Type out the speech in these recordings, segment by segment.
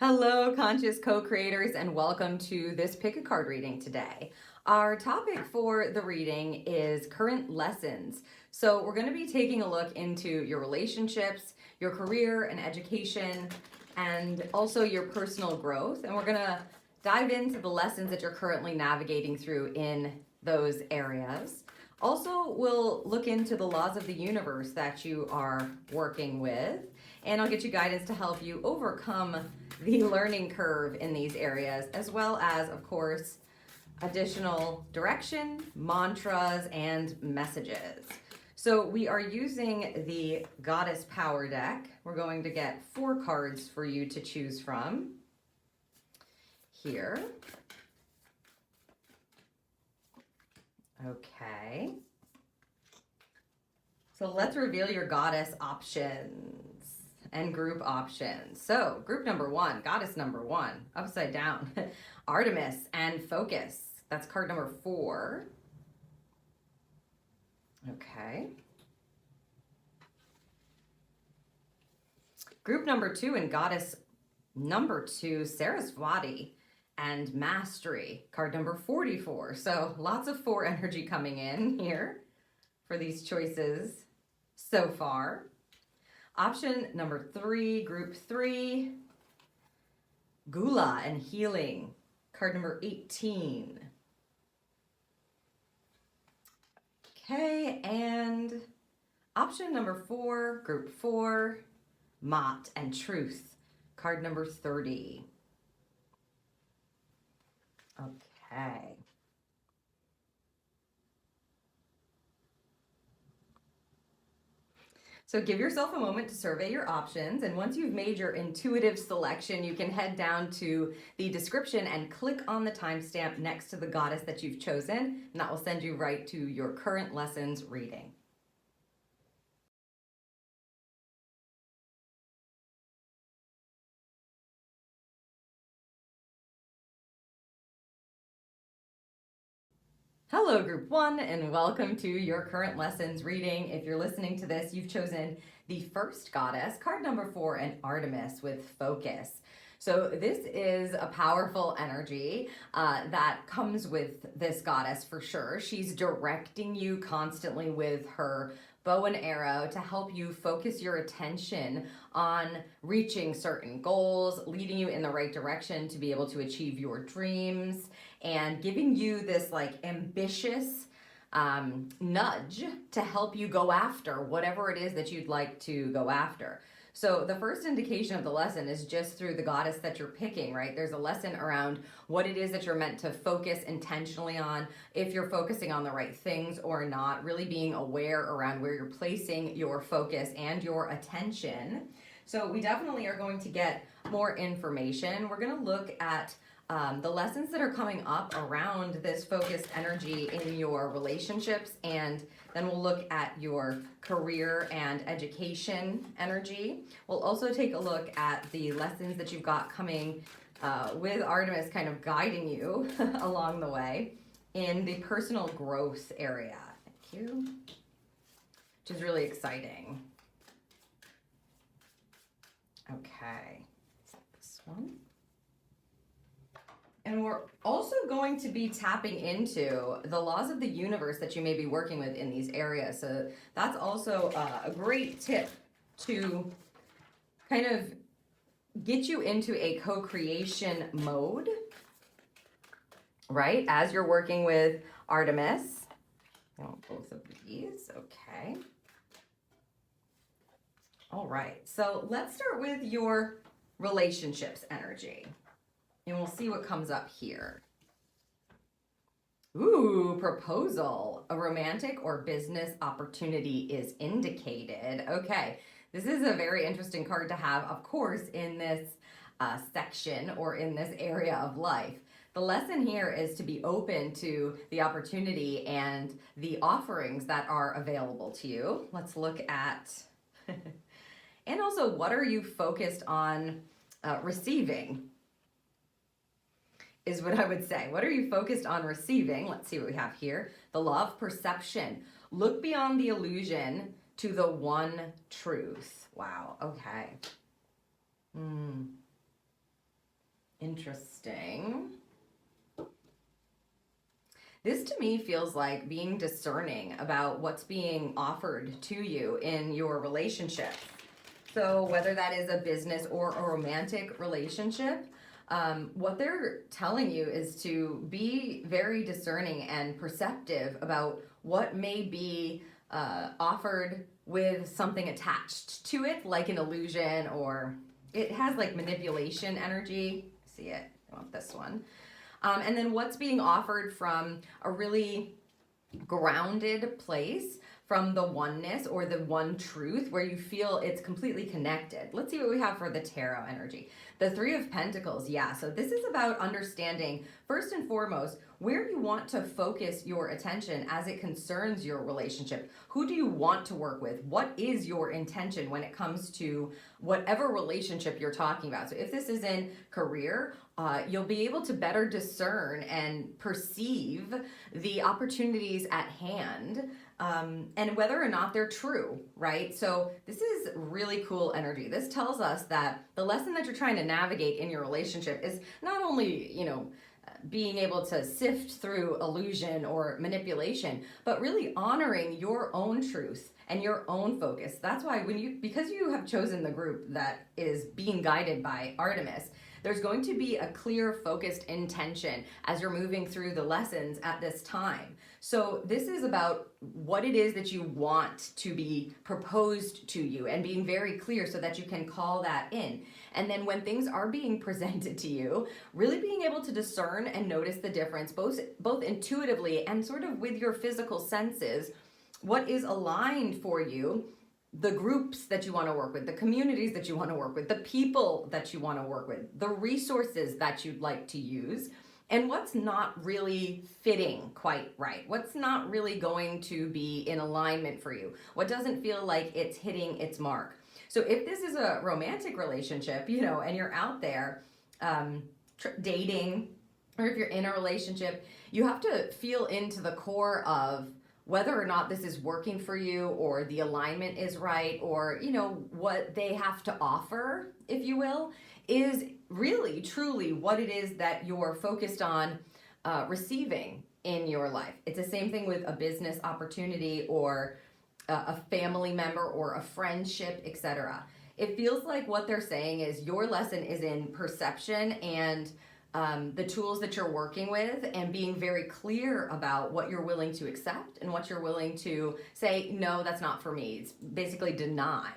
Hello, conscious co-creators, and welcome to this pick a card reading today. Our topic for the reading is current lessons. So we're going to be taking a look into your relationships, your career and education, and also your personal growth. And we're going to dive into the lessons that you're currently navigating through in those areas. Also, we'll look into the laws of the universe that you are working with, and I'll get you guidance to help you overcome the learning curve in these areas, as well as, of course, additional direction, mantras, and messages. So we are using the Goddess Power deck. We're going to get 4 cards for you to choose from here. Okay. So let's reveal your goddess options and group options. So group number 1, goddess number 1, upside down, Artemis and focus. That's card number 4. Okay. Group number 2 and goddess number 2, Saraswati and mastery, card number 44. So lots of 4 energy coming in here for these choices so far. Option number 3, group 3, Gula and healing, card number 18. Okay, and option number 4, group 4, Mott and truth, card number 30. Okay. So give yourself a moment to survey your options, and once you've made your intuitive selection, you can head down to the description and click on the timestamp next to the goddess that you've chosen, and that will send you right to your current lessons reading. Hello, group 1, and welcome to your current lessons reading. If you're listening to this, you've chosen the first goddess, card number 4, and Artemis with focus. So this is a powerful energy that comes with this goddess for sure. She's directing you constantly with her bow and arrow to help you focus your attention on reaching certain goals, leading you in the right direction to be able to achieve your dreams, and giving you this like ambitious nudge to help you go after whatever it is that you'd like to go after. So the first indication of the lesson is just through the goddess that you're picking, right? There's a lesson around what it is that you're meant to focus intentionally on, if you're focusing on the right things or not, really being aware around where you're placing your focus and your attention. So we definitely are going to get more information. We're going to look at the lessons that are coming up around this focused energy in your relationships, and then we'll look at your career and education energy. We'll also take a look at the lessons that you've got coming with Artemis kind of guiding you along the way in the personal growth area. Thank you. Which is really exciting. Okay, this one. And we're also going to be tapping into the laws of the universe that you may be working with in these areas. So that's also a great tip to kind of get you into a co-creation mode, right? As you're working with Artemis. I want both of these, okay. All right, so let's start with your relationships energy. And we'll see what comes up here. Ooh, proposal. A romantic or business opportunity is indicated. Okay, this is a very interesting card to have, of course, in this section or in this area of life. The lesson here is to be open to the opportunity and the offerings that are available to you. Let's look at, and also, what are you focused on receiving? Is what I would say. What are you focused on receiving? Let's see what we have here. The law of perception. Look beyond the illusion to the one truth. Wow, okay. Interesting. This to me feels like being discerning about what's being offered to you in your relationship. So whether that is a business or a romantic relationship, what they're telling you is to be very discerning and perceptive about what may be offered with something attached to it, like an illusion, or it has like manipulation energy. See it? I want this one. And then what's being offered from a really grounded place, from the oneness or the one truth where you feel it's completely connected. Let's see what we have for the tarot energy. The Three of Pentacles, yeah. So this is about understanding, first and foremost, where you want to focus your attention as it concerns your relationship. Who do you want to work with? What is your intention when it comes to whatever relationship you're talking about? So if this is in career, you'll be able to better discern and perceive the opportunities at hand, and whether or not they're true, right? So this is really cool energy. This tells us that the lesson that you're trying to navigate in your relationship is not only, being able to sift through illusion or manipulation, but really honoring your own truth and your own focus. That's why because you have chosen the group that is being guided by Artemis, there's going to be a clear, focused intention as you're moving through the lessons at this time. So this is about what it is that you want to be proposed to you and being very clear so that you can call that in. And then when things are being presented to you, really being able to discern and notice the difference, both intuitively and sort of with your physical senses, what is aligned for you, the groups that you want to work with, the communities that you want to work with, the people that you want to work with, the resources that you'd like to use, and what's not really fitting quite right, what's not really going to be in alignment for you, what doesn't feel like it's hitting its mark. So if this is a romantic relationship, and you're out there dating, or if you're in a relationship, you have to feel into the core of whether or not this is working for you, or the alignment is right, or what they have to offer, if you will, is really truly what it is that you're focused on receiving in your life. It's the same thing with a business opportunity, or a family member, or a friendship, etc. It feels like what they're saying is your lesson is in perception and the tools that you're working with, and being very clear about what you're willing to accept and what you're willing to say, no, that's not for me. It's basically deny.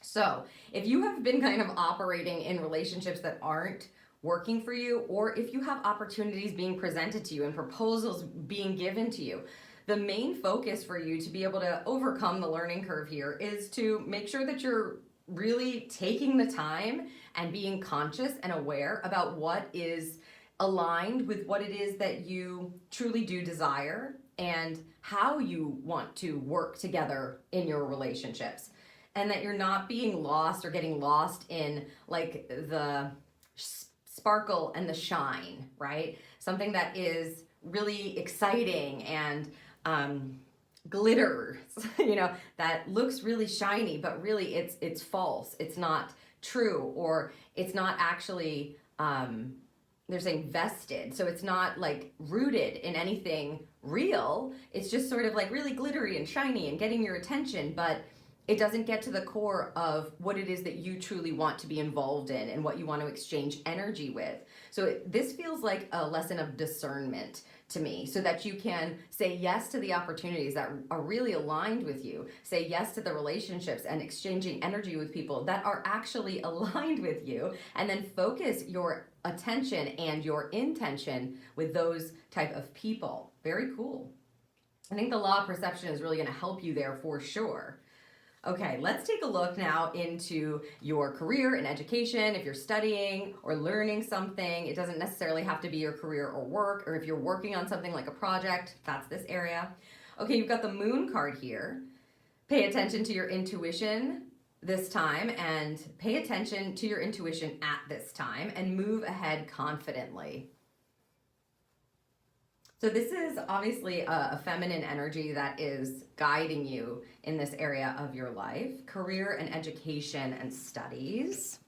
So if you have been kind of operating in relationships that aren't working for you, or if you have opportunities being presented to you and proposals being given to you, the main focus for you to be able to overcome the learning curve here is to make sure that you're really taking the time and being conscious and aware about what is aligned with what it is that you truly do desire and how you want to work together in your relationships. And that you're not being lost or getting lost in like the sparkle and the shine, right? Something that is really exciting and glitters, that looks really shiny, but really it's false. It's not true, or it's not actually, they're saying vested. So it's not like rooted in anything real. It's just sort of like really glittery and shiny and getting your attention, but it doesn't get to the core of what it is that you truly want to be involved in and what you want to exchange energy with. So this feels like a lesson of discernment to me, so that you can say yes to the opportunities that are really aligned with you, say yes to the relationships and exchanging energy with people that are actually aligned with you, and then focus your attention and your intention with those type of people. Very cool. I think the law of perception is really going to help you there for sure. Okay, let's take a look now into your career and education. If you're studying or learning something, it doesn't necessarily have to be your career or work, or if you're working on something like a project, that's this area. Okay, you've got the Moon card here. Pay attention to your intuition this time, and pay attention to your intuition at this time, and move ahead confidently. So this is obviously a feminine energy that is guiding you in this area of your life, career and education and studies.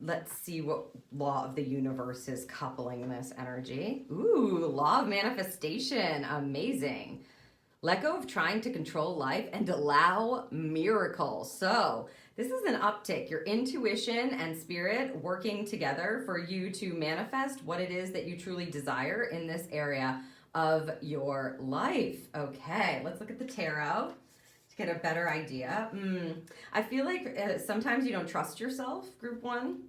let's see what law of the universe is coupling this energy. Ooh, law of manifestation. Amazing. Let go of trying to control life and allow miracles. So this is an uptick. Your intuition and spirit working together for you to manifest what it is that you truly desire in this area of your life. Okay, let's look at the tarot to get a better idea. I feel like sometimes you don't trust yourself, group one.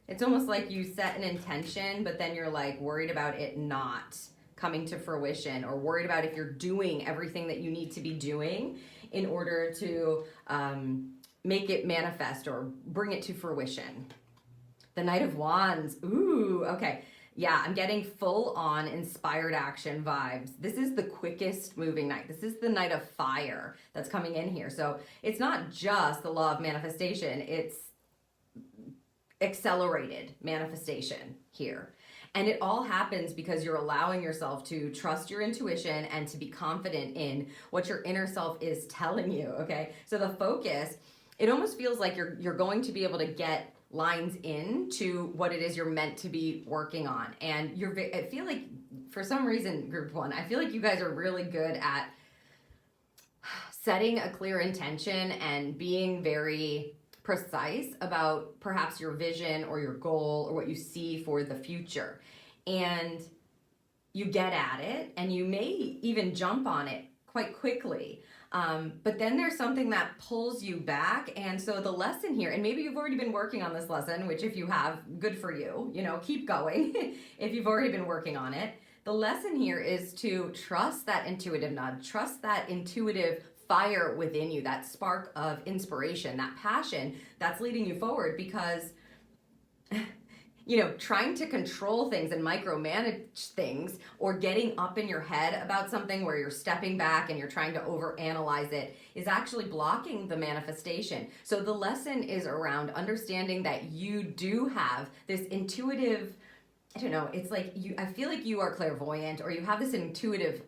It's almost like you set an intention, but then you're like worried about it not coming to fruition, or worried about if you're doing everything that you need to be doing in order to make it manifest or bring it to fruition. The Knight of Wands. Ooh, okay. Yeah, I'm getting full on inspired action vibes. This is the quickest moving knight. This is the Knight of Fire that's coming in here. So it's not just the law of manifestation, it's accelerated manifestation here. And it all happens because you're allowing yourself to trust your intuition and to be confident in what your inner self is telling you, okay? So the focus, it almost feels like you're going to be able to get lines into what it is you're meant to be working on. And I feel like, for some reason, group one, I feel like you guys are really good at setting a clear intention and being very precise about perhaps your vision or your goal or what you see for the future. And you get at it and you may even jump on it quite quickly. But then there's something that pulls you back. And so the lesson here, and maybe you've already been working on this lesson, which if you have, good for you, keep going if you've already been working on it. The lesson here is to trust that intuitive nudge, trust that intuitive fire within you, that spark of inspiration, that passion that's leading you forward, because trying to control things and micromanage things, or getting up in your head about something where you're stepping back and you're trying to overanalyze it, is actually blocking the manifestation. So the lesson is around understanding that you do have this intuitive, it's like I feel like you are clairvoyant, or you have this intuitive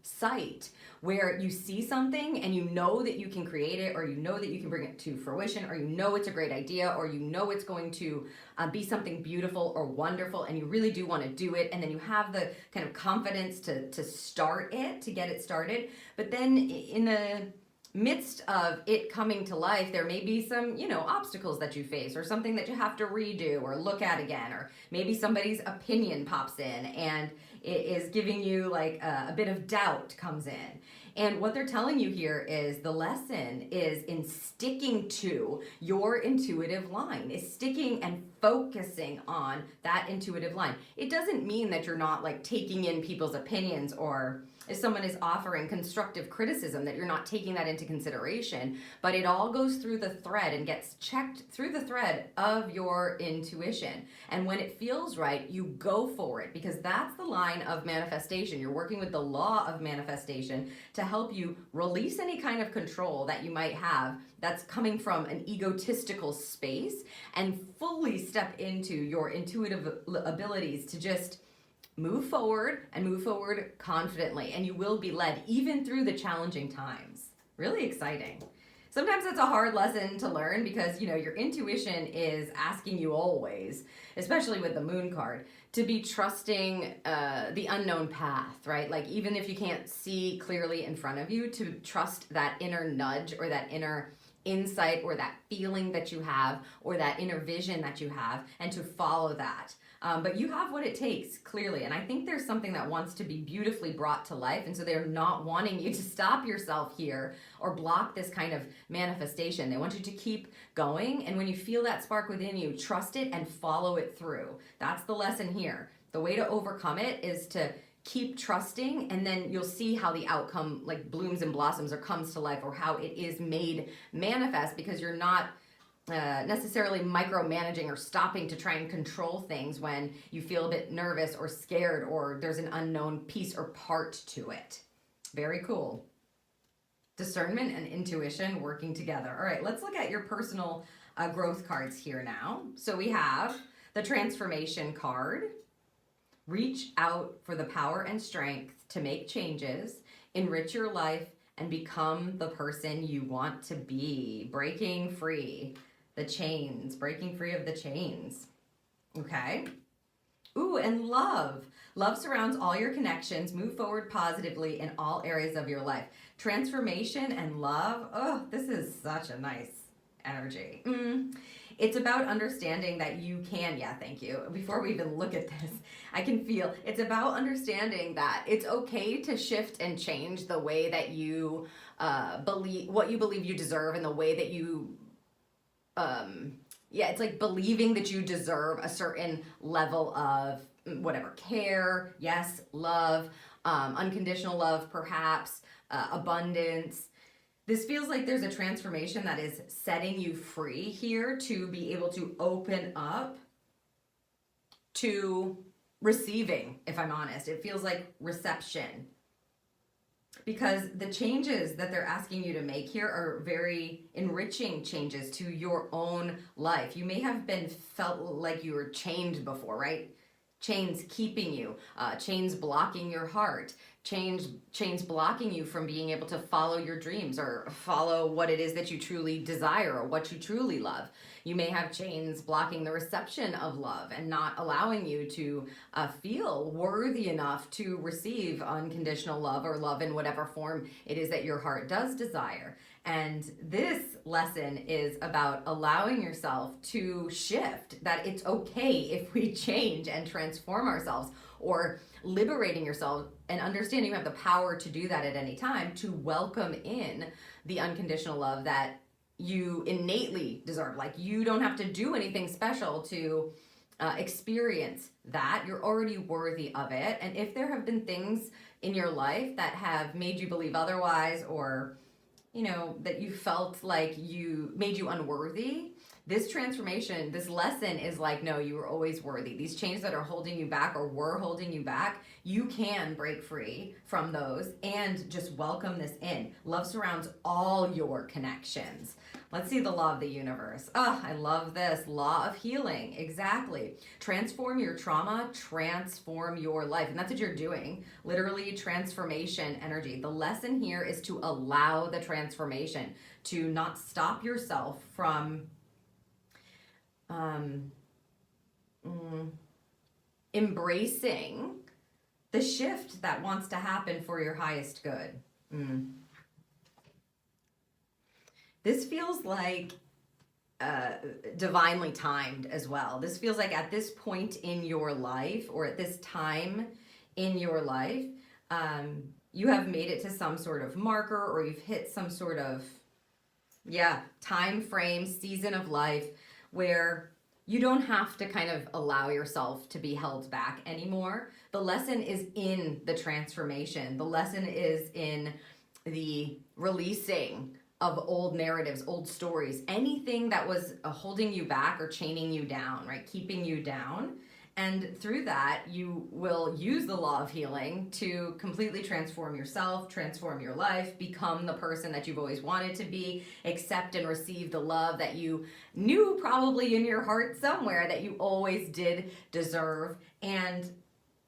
sight where you see something and you know that you can create it, or you know that you can bring it to fruition, or you know it's a great idea, or you know it's going to be something beautiful or wonderful, and you really do want to do it, and then you have the kind of confidence to start it, to get it started. But then in the midst of it coming to life, there may be some, obstacles that you face, or something that you have to redo or look at again, or maybe somebody's opinion pops in and it is giving you like a bit of doubt comes in. And what they're telling you here is the lesson is in sticking to your intuitive line, is sticking and focusing on that intuitive line. It doesn't mean that you're not like taking in people's opinions, or if someone is offering constructive criticism, that you're not taking that into consideration, but it all goes through the thread and gets checked through the thread of your intuition. And when it feels right, you go for it, because that's the line of manifestation. You're working with the law of manifestation to help you release any kind of control that you might have that's coming from an egotistical space, and fully step into your intuitive abilities to just move forward, and move forward confidently, and you will be led even through the challenging times. Really exciting. Sometimes it's a hard lesson to learn, because your intuition is asking you always, especially with the moon card, to be trusting the unknown path, right? Like, even if you can't see clearly in front of you, to trust that inner nudge, or that inner insight, or that feeling that you have, or that inner vision that you have, and to follow that. But you have what it takes, clearly. And I think there's something that wants to be beautifully brought to life. And so they're not wanting you to stop yourself here or block this kind of manifestation. They want you to keep going. And when you feel that spark within you, trust it and follow it through. That's the lesson here. The way to overcome it is to keep trusting, and then you'll see how the outcome like blooms and blossoms or comes to life, or how it is made manifest, because you're not necessarily micromanaging or stopping to try and control things when you feel a bit nervous or scared, or there's an unknown piece or part to it. Very cool. Discernment and intuition working together. All right, let's look at your personal growth cards here now. So we have the transformation card. Reach out for the power and strength to make changes, enrich your life, and become the person you want to be. Breaking free. the chains, breaking free of the chains. Okay. Ooh, and love. Love surrounds all your connections. Move forward positively in all areas of your life. Transformation and love. Oh, this is such a nice energy. It's about understanding that you can, yeah, thank you. Before we even look at this, I can feel it's about understanding that it's okay to shift and change the way that you believe, what you believe you deserve, and the way that you it's like believing that you deserve a certain level of whatever, care, yes, love, unconditional love, perhaps, abundance. This feels like there's a transformation that is setting you free here to be able to open up to receiving, if I'm honest. It feels like reception. Because the changes that they're asking you to make here are very enriching changes to your own life. You may have been felt like you were chained before, right? Chains keeping you, chains blocking your heart, chains blocking you from being able to follow your dreams or follow what it is that you truly desire or what you truly love. You may have chains blocking the reception of love and not allowing you to feel worthy enough to receive unconditional love or love in whatever form it is that your heart does desire. And this lesson is about allowing yourself to shift, that it's okay if we change and transform ourselves, or liberating yourself and understanding you have the power to do that at any time, to welcome in the unconditional love that you innately deserve. Like, you don't have to do anything special to experience that. You're already worthy of it. And if there have been things in your life that have made you believe otherwise, or that you felt like made you unworthy, this transformation, this lesson is like, no, you were always worthy. These chains that are holding you back or were holding you back, you can break free from those and just welcome this in. Love surrounds all your connections. Let's see the law of the universe. Oh, I love this. Law of healing. Exactly. Transform your trauma, transform your life. And that's what you're doing. Literally, transformation energy. The lesson here is to allow the transformation, to not stop yourself from embracing the shift that wants to happen for your highest good. This feels like divinely timed as well. This feels like at this point in your life, or at this time in your life, you have made it to some sort of marker, or you've hit some sort of time frame, season of life, where you don't have to kind of allow yourself to be held back anymore. The lesson is in the transformation. The lesson is in the releasing of old narratives, old stories, anything that was holding you back or chaining you down, right? Keeping you down. And through that, you will use the law of healing to completely transform yourself, transform your life, become the person that you've always wanted to be, accept and receive the love that you knew probably in your heart somewhere that you always did deserve, and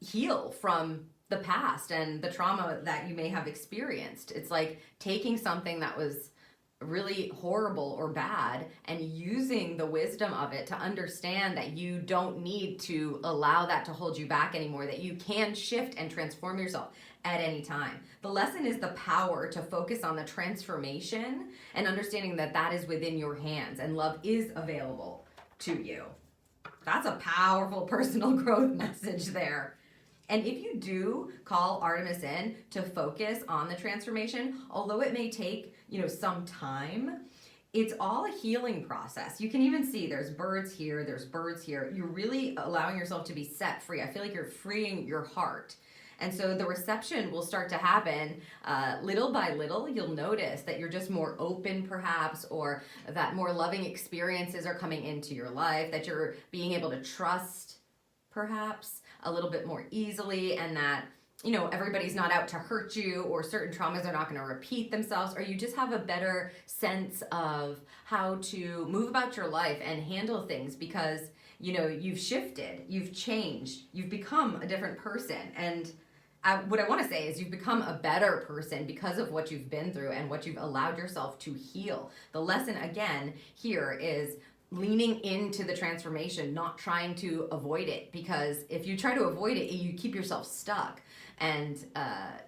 heal from the past and the trauma that you may have experienced. It's like taking something that was really horrible or bad and using the wisdom of it to understand that you don't need to allow that to hold you back anymore, that you can shift and transform yourself at any time. The lesson is the power to focus on the transformation and understanding that that is within your hands and love is available to you. That's a powerful personal growth message there. And if you do call Artemis in to focus on the transformation, although it may take, some time, it's all a healing process. You can even see there's birds here, there's birds here. You're really allowing yourself to be set free. I feel like you're freeing your heart. And so the reception will start to happen little by little. You'll notice that you're just more open perhaps, or that more loving experiences are coming into your life, that you're being able to trust perhaps a little bit more easily, and that everybody's not out to hurt you, or certain traumas are not going to repeat themselves, or you just have a better sense of how to move about your life and handle things because you've shifted, you've changed, you've become a different person. And what I want to say is you've become a better person because of what you've been through and what you've allowed yourself to heal. The lesson again here is leaning into the transformation, not trying to avoid it, because if you try to avoid it, you keep yourself stuck. And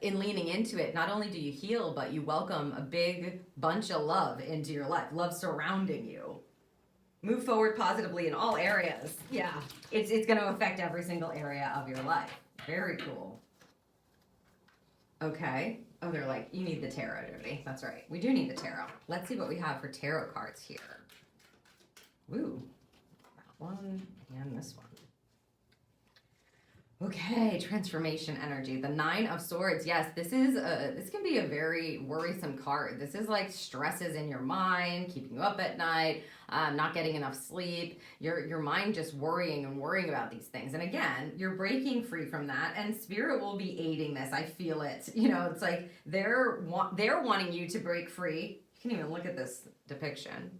in leaning into it, not only do you heal, but you welcome a big bunch of love into your life, love surrounding you. Move forward positively in all areas. Yeah, it's going to affect every single area of your life. Very cool. Okay. Oh, they're like, you need the tarot, Jodie. That's right. We do need the tarot. Let's see what we have for tarot cards here. Ooh, that one and this one. Okay, transformation energy. The Nine of Swords. Yes, this can be a very worrisome card. This is like stresses in your mind, keeping you up at night, not getting enough sleep. Your mind just worrying about these things. And again, you're breaking free from that, and Spirit will be aiding this. I feel it. You know, it's like they're wanting you to break free. You can even look at this depiction.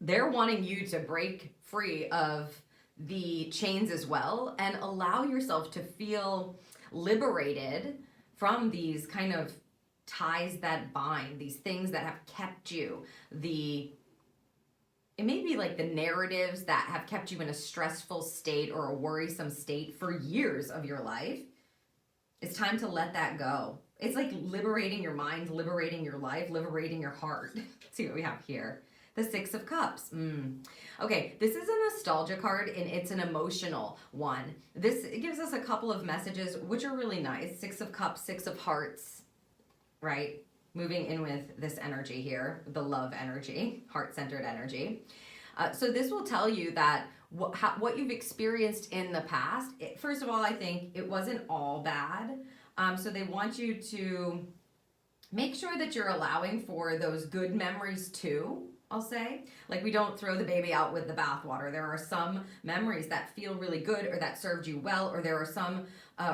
They're wanting you to break free of the chains as well and allow yourself to feel liberated from these kind of ties that bind, these things that have kept you, it may be like the narratives that have kept you in a stressful state or a worrisome state for years of your life. It's time to let that go. It's like liberating your mind, liberating your life, liberating your heart. Let's see what we have here. The Six of Cups. Okay, this is a nostalgia card, and it's an emotional one. It gives us a couple of messages, which are really nice. Six of Cups, Six of Hearts, right? Moving in with this energy here, the love energy, heart-centered energy. So this will tell you that what you've experienced in the past, first of all, I think it wasn't all bad. So they want you to make sure that you're allowing for those good memories too. I'll say, like, we don't throw the baby out with the bathwater. There are some memories that feel really good or that served you well, or there are some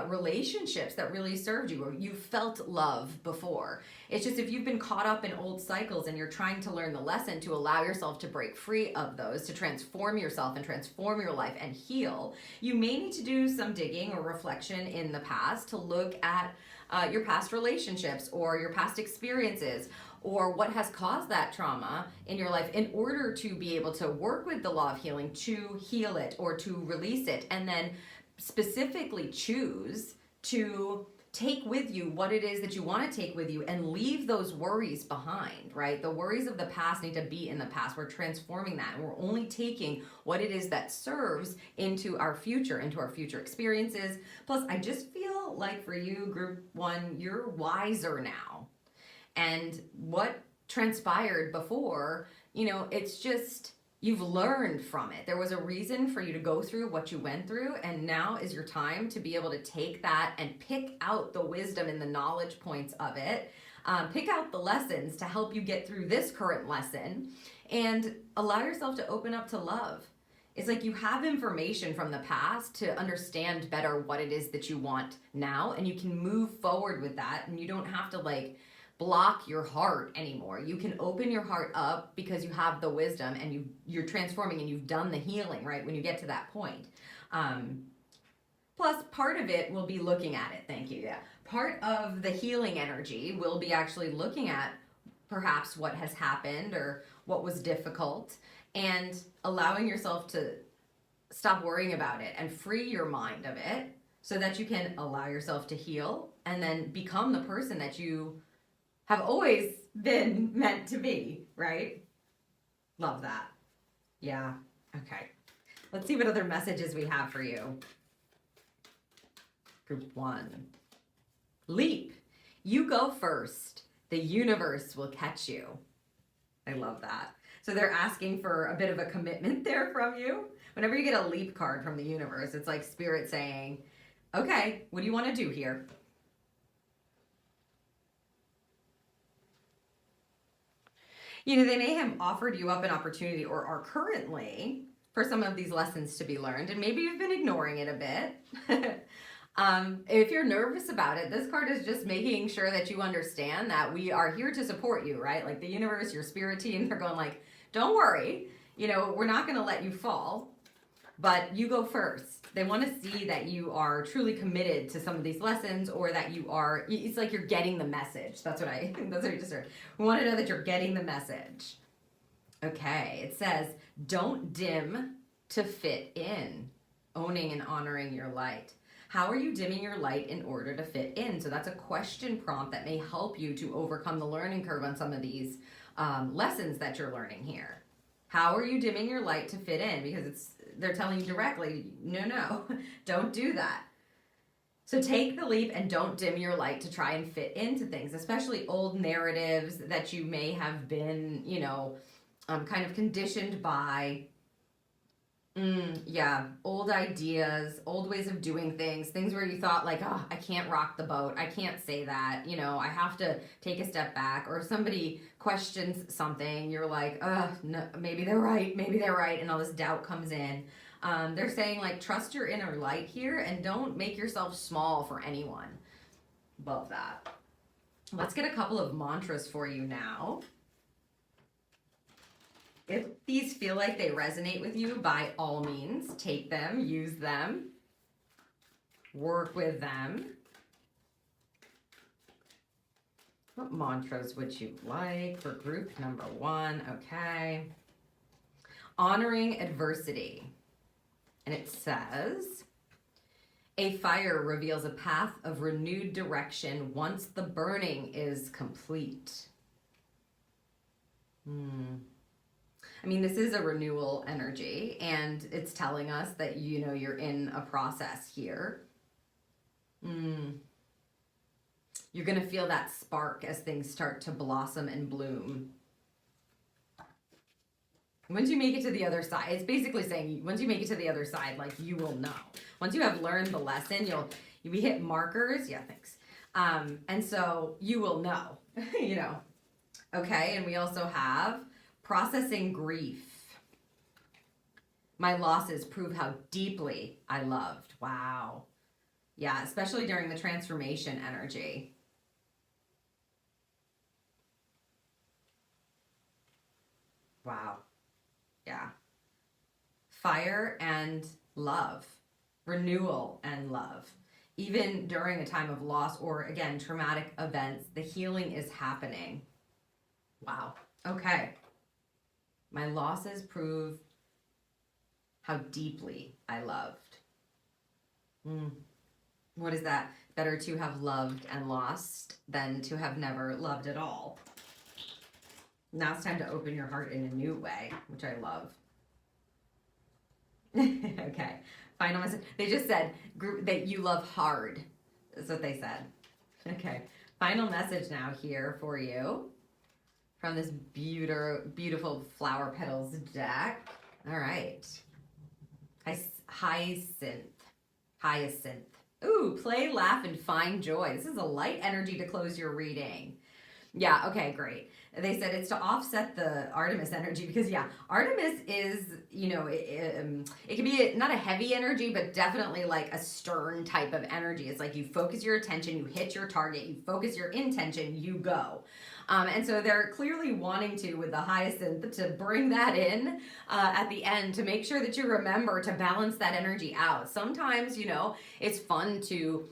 relationships that really served you, or you felt love before. It's just if you've been caught up in old cycles and you're trying to learn the lesson to allow yourself to break free of those, to transform yourself and transform your life and heal, you may need to do some digging or reflection in the past to look at your past relationships or your past experiences, or what has caused that trauma in your life, in order to be able to work with the law of healing to heal it or to release it, and then specifically choose to take with you what it is that you want to take with you and leave those worries behind, right? The worries of the past need to be in the past. We're transforming that, and we're only taking what it is that serves into our future experiences. Plus, I just feel like for you, Group 1, you're wiser now. And what transpired before, it's just, you've learned from it. There was a reason for you to go through what you went through, and now is your time to be able to take that and pick out the wisdom and the knowledge points of it, pick out the lessons to help you get through this current lesson, and allow yourself to open up to love. It's like you have information from the past to understand better what it is that you want now, and you can move forward with that, and you don't have to block your heart anymore. You can open your heart up because you have the wisdom, and you're transforming, and you've done the healing, right, when you get to that point. Plus, part of it will be looking at it. Thank you. Yeah. Part of the healing energy will be actually looking at perhaps what has happened or what was difficult, and allowing yourself to stop worrying about it and free your mind of it so that you can allow yourself to heal and then become the person that you have always been meant to be, right? Love that. Yeah. Okay. Let's see what other messages we have for you. Group 1. Leap. You go first. The universe will catch you. I love that. So they're asking for a bit of a commitment there from you. Whenever you get a leap card from the universe, it's like Spirit saying, okay, what do you want to do here? They may have offered you up an opportunity, or are currently, for some of these lessons to be learned, and maybe you've been ignoring it a bit. If you're nervous about it, this card is just making sure that you understand that we are here to support you, right? Like the universe, your spirit team, they're going like, don't worry, we're not going to let you fall, but you go first. They want to see that you are truly committed to some of these lessons, or that it's like you're getting the message. That's what you just heard. We want to know that you're getting the message. Okay, it says, don't dim to fit in, owning and honoring your light. How are you dimming your light in order to fit in? So that's a question prompt that may help you to overcome the learning curve on some of these lessons that you're learning here. How are you dimming your light to fit in? Because they're telling you directly, no, don't do that. So take the leap and don't dim your light to try and fit into things, especially old narratives that you may have been, kind of conditioned by. Old ideas, old ways of doing things where you thought like, oh, I can't rock the boat, I can't say that, I have to take a step back. Or if somebody questions something, you're like, no, maybe they're right, and all this doubt comes in. They're saying like, trust your inner light here and don't make yourself small for anyone. Love that. Let's get a couple of mantras for you now. If these feel like they resonate with you, by all means, take them, use them, work with them. What mantras would you like for group number 1? Okay. Honoring adversity. And it says, a fire reveals a path of renewed direction once the burning is complete. I mean, this is a renewal energy, and it's telling us that, you're in a process here. You're going to feel that spark as things start to blossom and bloom. Once you make it to the other side, it's basically saying once you make it to the other side, like, you will know. Once you have learned the lesson, we hit markers. Yeah, thanks. And so you will know, Okay, and we also have processing grief. My losses prove how deeply I loved. Wow. Yeah, especially during the transformation energy. Wow. Yeah. Fire and love. Renewal and love. Even during a time of loss or, again, traumatic events, the healing is happening. Wow. Okay. My losses prove how deeply I loved. What is that? Better to have loved and lost than to have never loved at all. Now it's time to open your heart in a new way, which I love. Okay. Final message. They just said that you love hard. That's what they said. Okay. Final message now here for you from this beautiful flower petals deck. All right. Hyacinth. Ooh, play, laugh, and find joy. This is a light energy to close your reading. Yeah, okay, great. They said it's to offset the Artemis energy because, Artemis is, it can be not a heavy energy, but definitely like a stern type of energy. It's like you focus your attention, you hit your target, you focus your intention, you go. And so they're clearly wanting to, with the hyacinth, to bring that in at the end to make sure that you remember to balance that energy out. Sometimes, it's fun to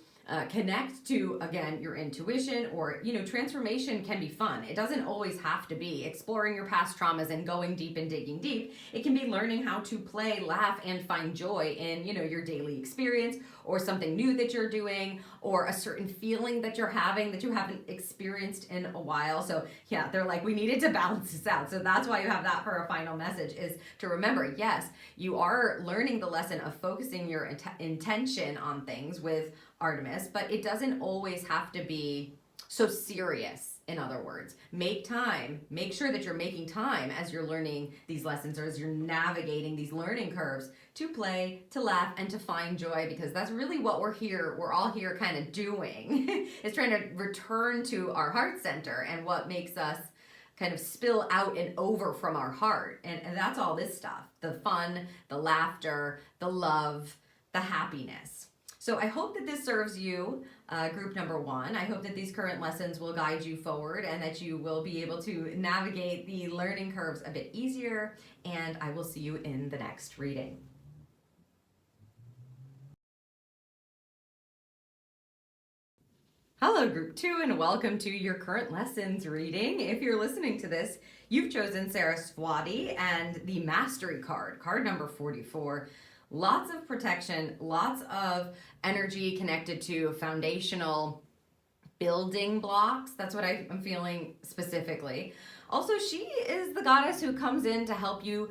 connect to, again, your intuition, or, transformation can be fun. It doesn't always have to be exploring your past traumas and going deep and digging deep. It can be learning how to play, laugh, and find joy in, your daily experience, or something new that you're doing, or a certain feeling that you're having that you haven't experienced in a while. So yeah, they're like, we needed to balance this out. So that's why you have that for a final message, is to remember, yes, you are learning the lesson of focusing your intention on things with Artemis, but it doesn't always have to be so serious. In other words, make sure that you're making time as you're learning these lessons, or as you're navigating these learning curves, to play, to laugh, and to find joy, because that's really what we're all here kind of doing, is trying to return to our heart center and what makes us kind of spill out and over from our heart. And that's all this stuff, the fun, the laughter, the love, the happiness. So I hope that this serves you, group number 1. I hope that these current lessons will guide you forward, and that you will be able to navigate the learning curves a bit easier. And I will see you in the next reading. Hello, Group 2, and welcome to your current lessons reading. If you're listening to this, you've chosen Saraswati and the Mastery card, card number 44. Lots of protection, lots of energy connected to foundational building blocks. That's what I'm feeling specifically. Also, she is the goddess who comes in to help you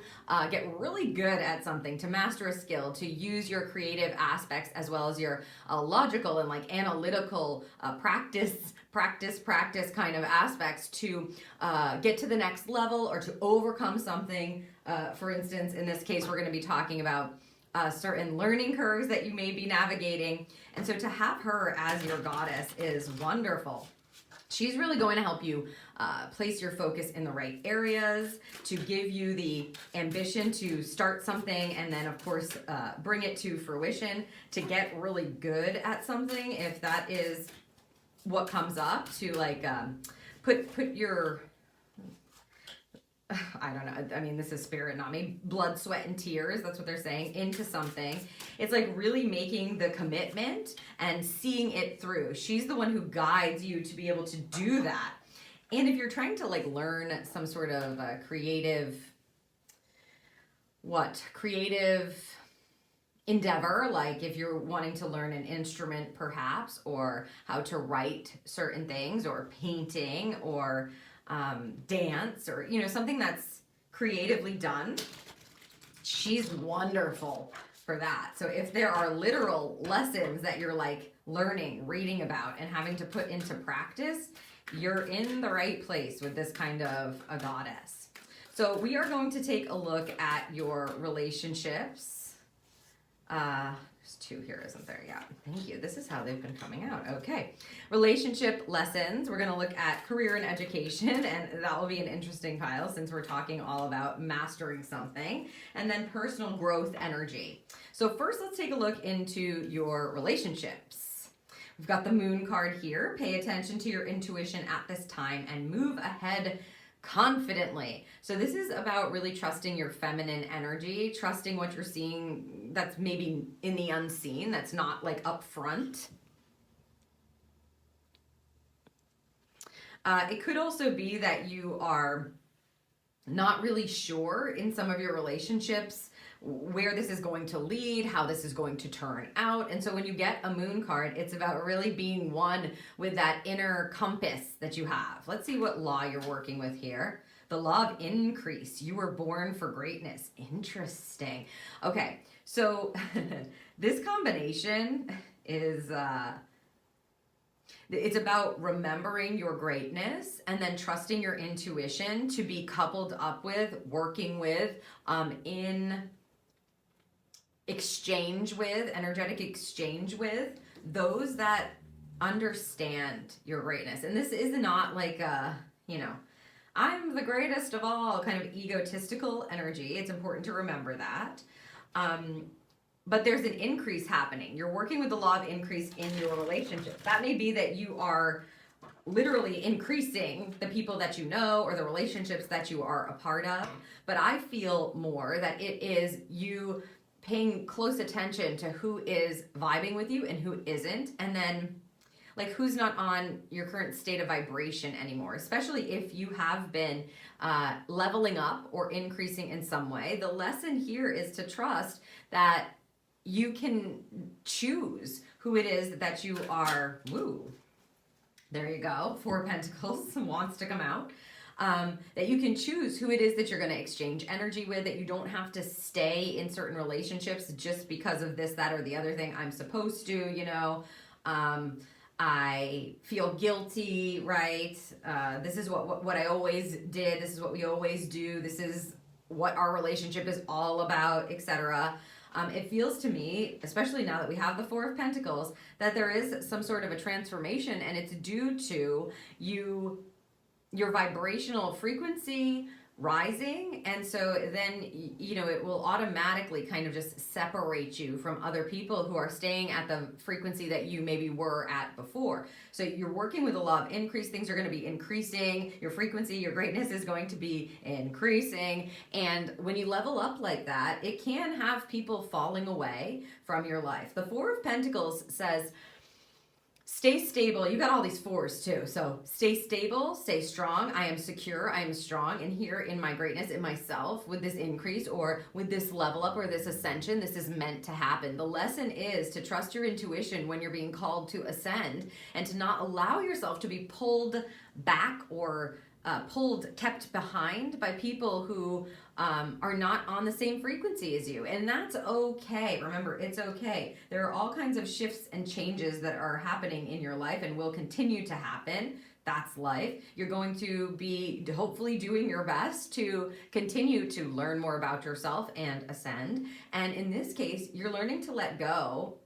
get really good at something, to master a skill, to use your creative aspects as well as your logical and like analytical practice kind of aspects to get to the next level or to overcome something. For instance, in this case, we're going to be talking about certain learning curves that you may be navigating. And so to have her as your goddess is wonderful. She's really going to help you place your focus in the right areas, to give you the ambition to start something and then, of course, bring it to fruition, to get really good at something if that is what comes up, to like put your, I don't know, I mean, this is spirit, not me, blood, sweat, and tears, that's what they're saying, into something. It's like really making the commitment and seeing it through. She's the one who guides you to be able to do that. And if you're trying to like learn some sort of creative endeavor, like if you're wanting to learn an instrument perhaps, or how to write certain things, or painting, or dance, or something that's creatively done, she's wonderful for that. So if there are literal lessons that you're like learning, reading about, and having to put into practice, you're in the right place with this kind of a goddess. So we are going to take a look at your relationships. There's two here, isn't there? Yeah, thank you. This is how they've been coming out. Okay. Relationship lessons. We're going to look at career and education, and that will be an interesting pile since we're talking all about mastering something. And then personal growth energy. So first, let's take a look into your relationships. We've got the Moon card here. Pay attention to your intuition at this time and move ahead confidently. So this is about really trusting your feminine energy, trusting what you're seeing that's maybe in the unseen, that's not like up front. It could also be that you are not really sure in some of your relationships where this is going to lead, how this is going to turn out. And so when you get a Moon card, it's about really being one with that inner compass that you have. Let's see what law you're working with here. The law of increase. You were born for greatness. Interesting. Okay, so this combination is it's about remembering your greatness and then trusting your intuition to be coupled up with, working with, in exchange with, energetic exchange with those that understand your greatness. And this is not like a, I'm the greatest of all kind of egotistical energy. It's important to remember that. But there's an increase happening. You're working with the law of increase in your relationship. That may be that you are literally increasing the people that you know or the relationships that you are a part of. But I feel more that it is you paying close attention to who is vibing with you and who isn't, and then like who's not on your current state of vibration anymore, especially if you have been leveling up or increasing in some way. The lesson here is to trust that you can choose who it is that you are. Woo, there you go. Four of Pentacles wants to come out. That you can choose who it is that you're going to exchange energy with, that you don't have to stay in certain relationships just because of this, that, or the other thing I'm supposed to, I feel guilty, right? This is what I always did. This is what we always do. This is what our relationship is all about, etc. It feels to me, especially now that we have the Four of Pentacles, that there is some sort of a transformation, and it's due to your vibrational frequency rising, and so then it will automatically kind of just separate you from other people who are staying at the frequency that you maybe were at before. So you're working with a law of increase. Things are going to be increasing. Your frequency, your greatness is going to be increasing, and when you level up like that, it can have people falling away from your life. The Four of Pentacles says Stay stable. You got all these fours too. So stay stable, stay strong. I am secure. I am strong. And here in my greatness, in myself, with this increase or with this level up or this ascension, this is meant to happen. The lesson is to trust your intuition when you're being called to ascend, and to not allow yourself to be pulled back or kept behind by people who are not on the same frequency as you. And that's okay. Remember, it's okay. There are all kinds of shifts and changes that are happening in your life and will continue to happen. That's life. You're going to be hopefully doing your best to continue to learn more about yourself and ascend. And in this case, you're learning to let go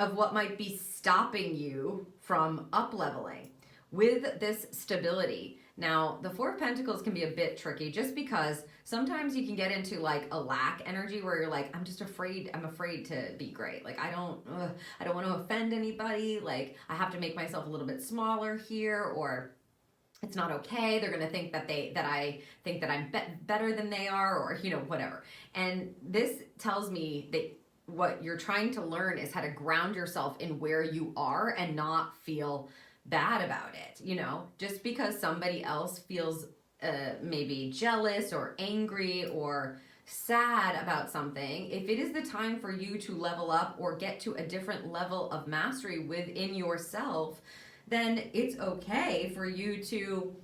of what might be stopping you from up-leveling with this stability. Now, the Four of Pentacles can be a bit tricky just because sometimes you can get into like a lack energy where you're like, I'm afraid to be great. Like, I don't want to offend anybody. Like, I have to make myself a little bit smaller here, or it's not okay. They're going to think that I think that I'm better than they are, or, whatever. And this tells me that what you're trying to learn is how to ground yourself in where you are and not feel bad about it. Just because somebody else feels maybe jealous or angry or sad about something, if it is the time for you to level up or get to a different level of mastery within yourself, then it's okay for you to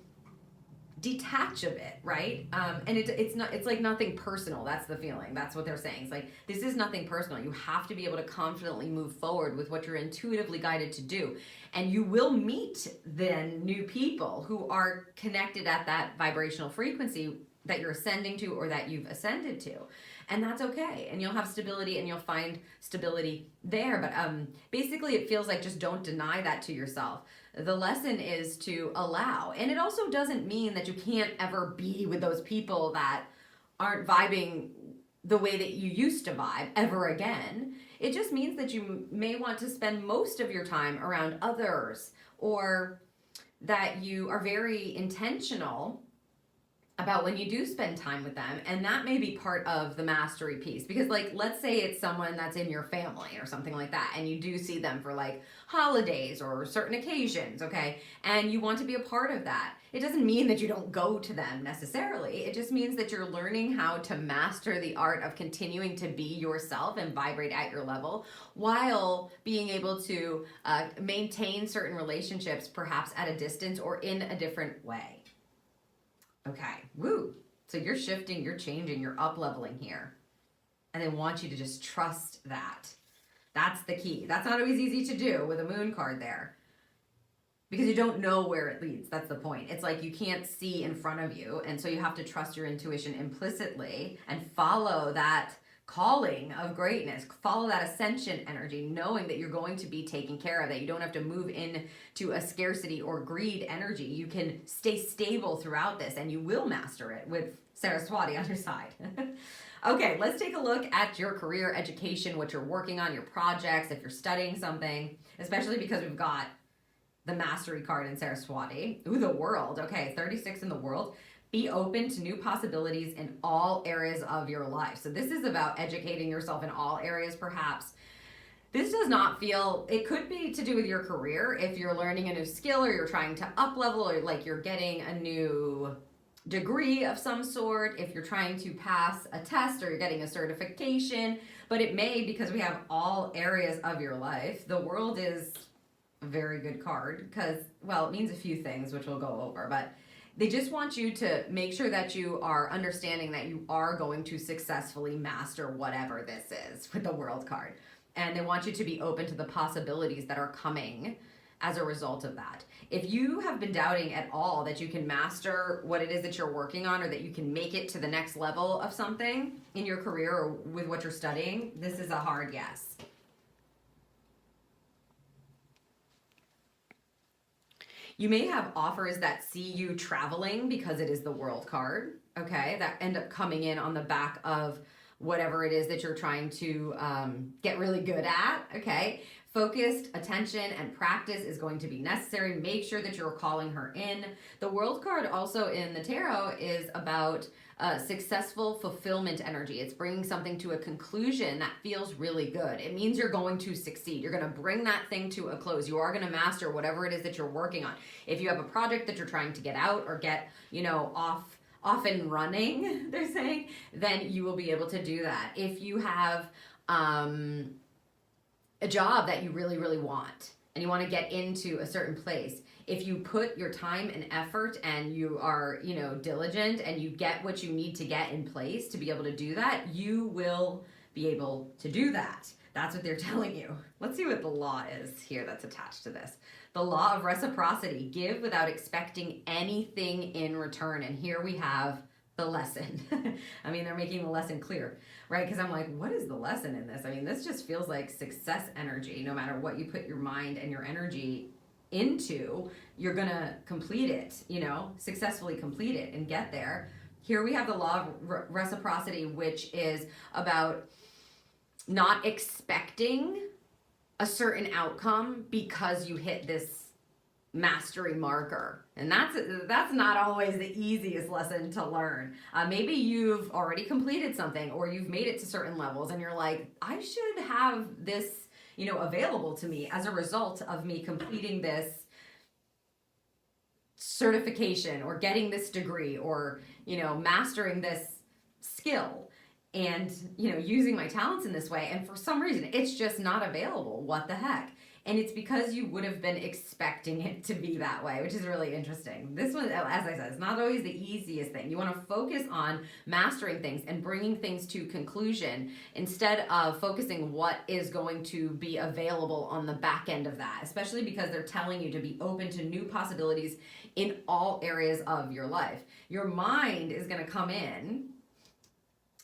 detach a bit, right? And it's like nothing personal. That's the feeling. That's what they're saying. It's like, this is nothing personal. You have to be able to confidently move forward with what you're intuitively guided to do. And you will meet then new people who are connected at that vibrational frequency that you're ascending to or that you've ascended to. And that's okay. And you'll have stability and you'll find stability there. But basically it feels like just don't deny that to yourself. The lesson is to allow. And it also doesn't mean that you can't ever be with those people that aren't vibing the way that you used to vibe ever again. It just means that you may want to spend most of your time around others, or that you are very intentional about when you do spend time with them. And that may be part of the mastery piece, because like, let's say it's someone that's in your family or something like that, and you do see them for like holidays or certain occasions, okay? And you want to be a part of that. It doesn't mean that you don't go to them necessarily. It just means that you're learning how to master the art of continuing to be yourself and vibrate at your level while being able to maintain certain relationships, perhaps at a distance or in a different way. Okay, woo. So you're shifting, you're changing, you're up-leveling here. And they want you to just trust that. That's the key. That's not always easy to do with a moon card there, because you don't know where it leads. That's the point. It's like you can't see in front of you. And so you have to trust your intuition implicitly and follow that calling of greatness, follow that ascension energy, knowing that you're going to be taken care of, that you don't have to move into a scarcity or greed energy. You can stay stable throughout this, and you will master it with Saraswati on your side. Okay, let's take a look at your career, education, what you're working on, your projects, if you're studying something, especially because we've got the mastery card in Saraswati. Ooh, the world. Okay, 36 in the world. Be open to new possibilities in all areas of your life. So this is about educating yourself in all areas, perhaps. This does not feel, it could be to do with your career if you're learning a new skill, or you're trying to up level, or like you're getting a new degree of some sort, if you're trying to pass a test or you're getting a certification. But it may, because we have all areas of your life. The world is a very good card because, well, it means a few things, which we'll go over, but they just want you to make sure that you are understanding that you are going to successfully master whatever this is with the world card. And they want you to be open to the possibilities that are coming as a result of that. If you have been doubting at all that you can master what it is that you're working on, or that you can make it to the next level of something in your career or with what you're studying, this is a hard yes. You may have offers that see you traveling because it is the world card, okay, that end up coming in on the back of whatever it is that you're trying to get really good at, okay? Focused attention and practice is going to be necessary. Make sure that you're calling her in. The World card also in the tarot is about successful fulfillment energy. It's bringing something to a conclusion that feels really good. It means you're going to succeed. You're going to bring that thing to a close. You are going to master whatever it is that you're working on. If you have a project that you're trying to get out or get, off and running, they're saying, then you will be able to do that. If you have a job that you really, really want and you want to get into a certain place, if you put your time and effort and you are, diligent and you get what you need to get in place to be able to do that, you will be able to do that. That's what they're telling you. Let's see what the law is here that's attached to this. The law of reciprocity. Give without expecting anything in return. And here we have the lesson. I mean, they're making the lesson clear, right? Because I'm like, what is the lesson in this? I mean, this just feels like success energy. No matter what you put your mind and your energy into, you're going to complete it, successfully complete it and get there. Here we have the law of reciprocity, which is about not expecting a certain outcome because you hit this mastery marker. And that's not always the easiest lesson to learn. Maybe you've already completed something or you've made it to certain levels and you're like, I should have this, available to me as a result of me completing this certification or getting this degree or, mastering this skill and, using my talents in this way. And for some reason, it's just not available. What the heck? And it's because you would have been expecting it to be that way, which is really interesting. This one, as I said, is not always the easiest thing. You want to focus on mastering things and bringing things to conclusion instead of focusing what is going to be available on the back end of that, especially because they're telling you to be open to new possibilities in all areas of your life. Your mind is going to come in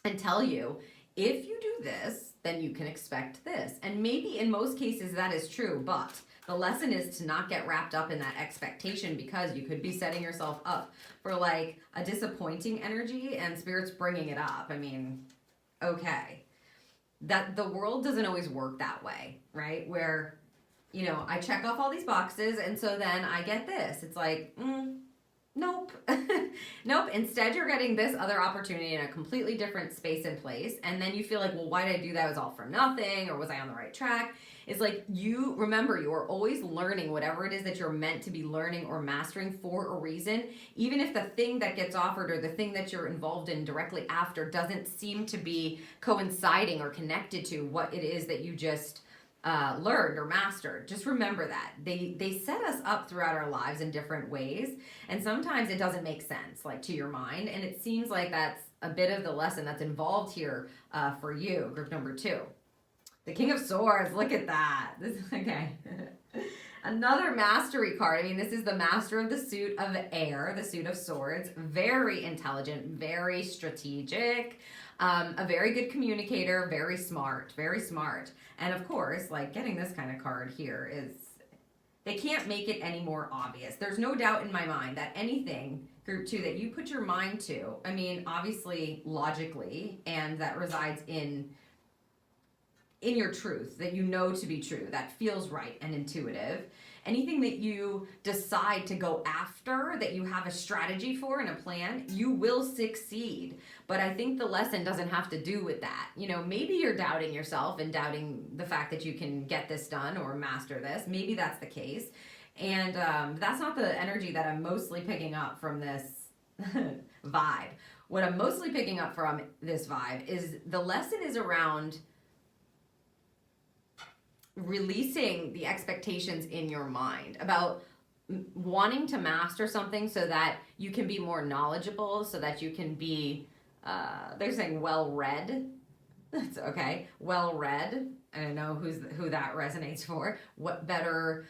and tell you, if you do this, then you can expect this. And maybe in most cases that is true, but the lesson is to not get wrapped up in that expectation because you could be setting yourself up for like a disappointing energy and Spirit's bringing it up. I mean, okay. That the world doesn't always work that way, right? Where, I check off all these boxes and so then I get this. It's like, nope. Nope. Instead, you're getting this other opportunity in a completely different space and place. And then you feel like, well, why did I do that? It was all for nothing, or was I on the right track? It's like, you are always learning whatever it is that you're meant to be learning or mastering for a reason. Even if the thing that gets offered or the thing that you're involved in directly after doesn't seem to be coinciding or connected to what it is that you just learned or mastered. Just remember that they set us up throughout our lives in different ways, and sometimes it doesn't make sense, like to your mind, and it seems like that's a bit of the lesson that's involved here for you. Group number 2, the King of Swords. Look at that. This okay. Another mastery card. I mean, this is the master of the suit of air, the suit of swords. Very intelligent, very strategic, a very good communicator, very smart, very smart. And of course, like getting this kind of card here is, they can't make it any more obvious. There's no doubt in my mind that anything, group 2, that you put your mind to, I mean, obviously logically, and that resides in your truth, that you know to be true, that feels right and intuitive. Anything that you decide to go after, that you have a strategy for and a plan, you will succeed. But I think the lesson doesn't have to do with that. Maybe you're doubting yourself and doubting the fact that you can get this done or master this. Maybe that's the case. And that's not the energy that I'm mostly picking up from this vibe. What I'm mostly picking up from this vibe is the lesson is around releasing the expectations in your mind about wanting to master something so that you can be more knowledgeable, so that you can be, they're saying well-read. That's okay. Well-read. I don't know who that resonates for. What better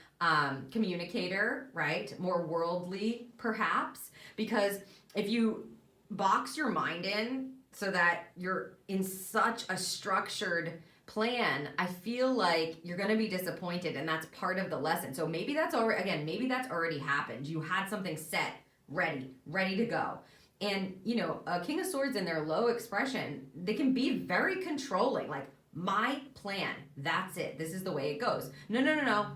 communicator, right? More worldly, perhaps. Because if you box your mind in so that you're in such a structured plan, I feel like you're going to be disappointed, and that's part of the lesson. So maybe that's already happened. You had something set, ready to go. And, a King of Swords in their low expression, they can be very controlling, like My plan. That's it. This is the way it goes. No, no, no, no.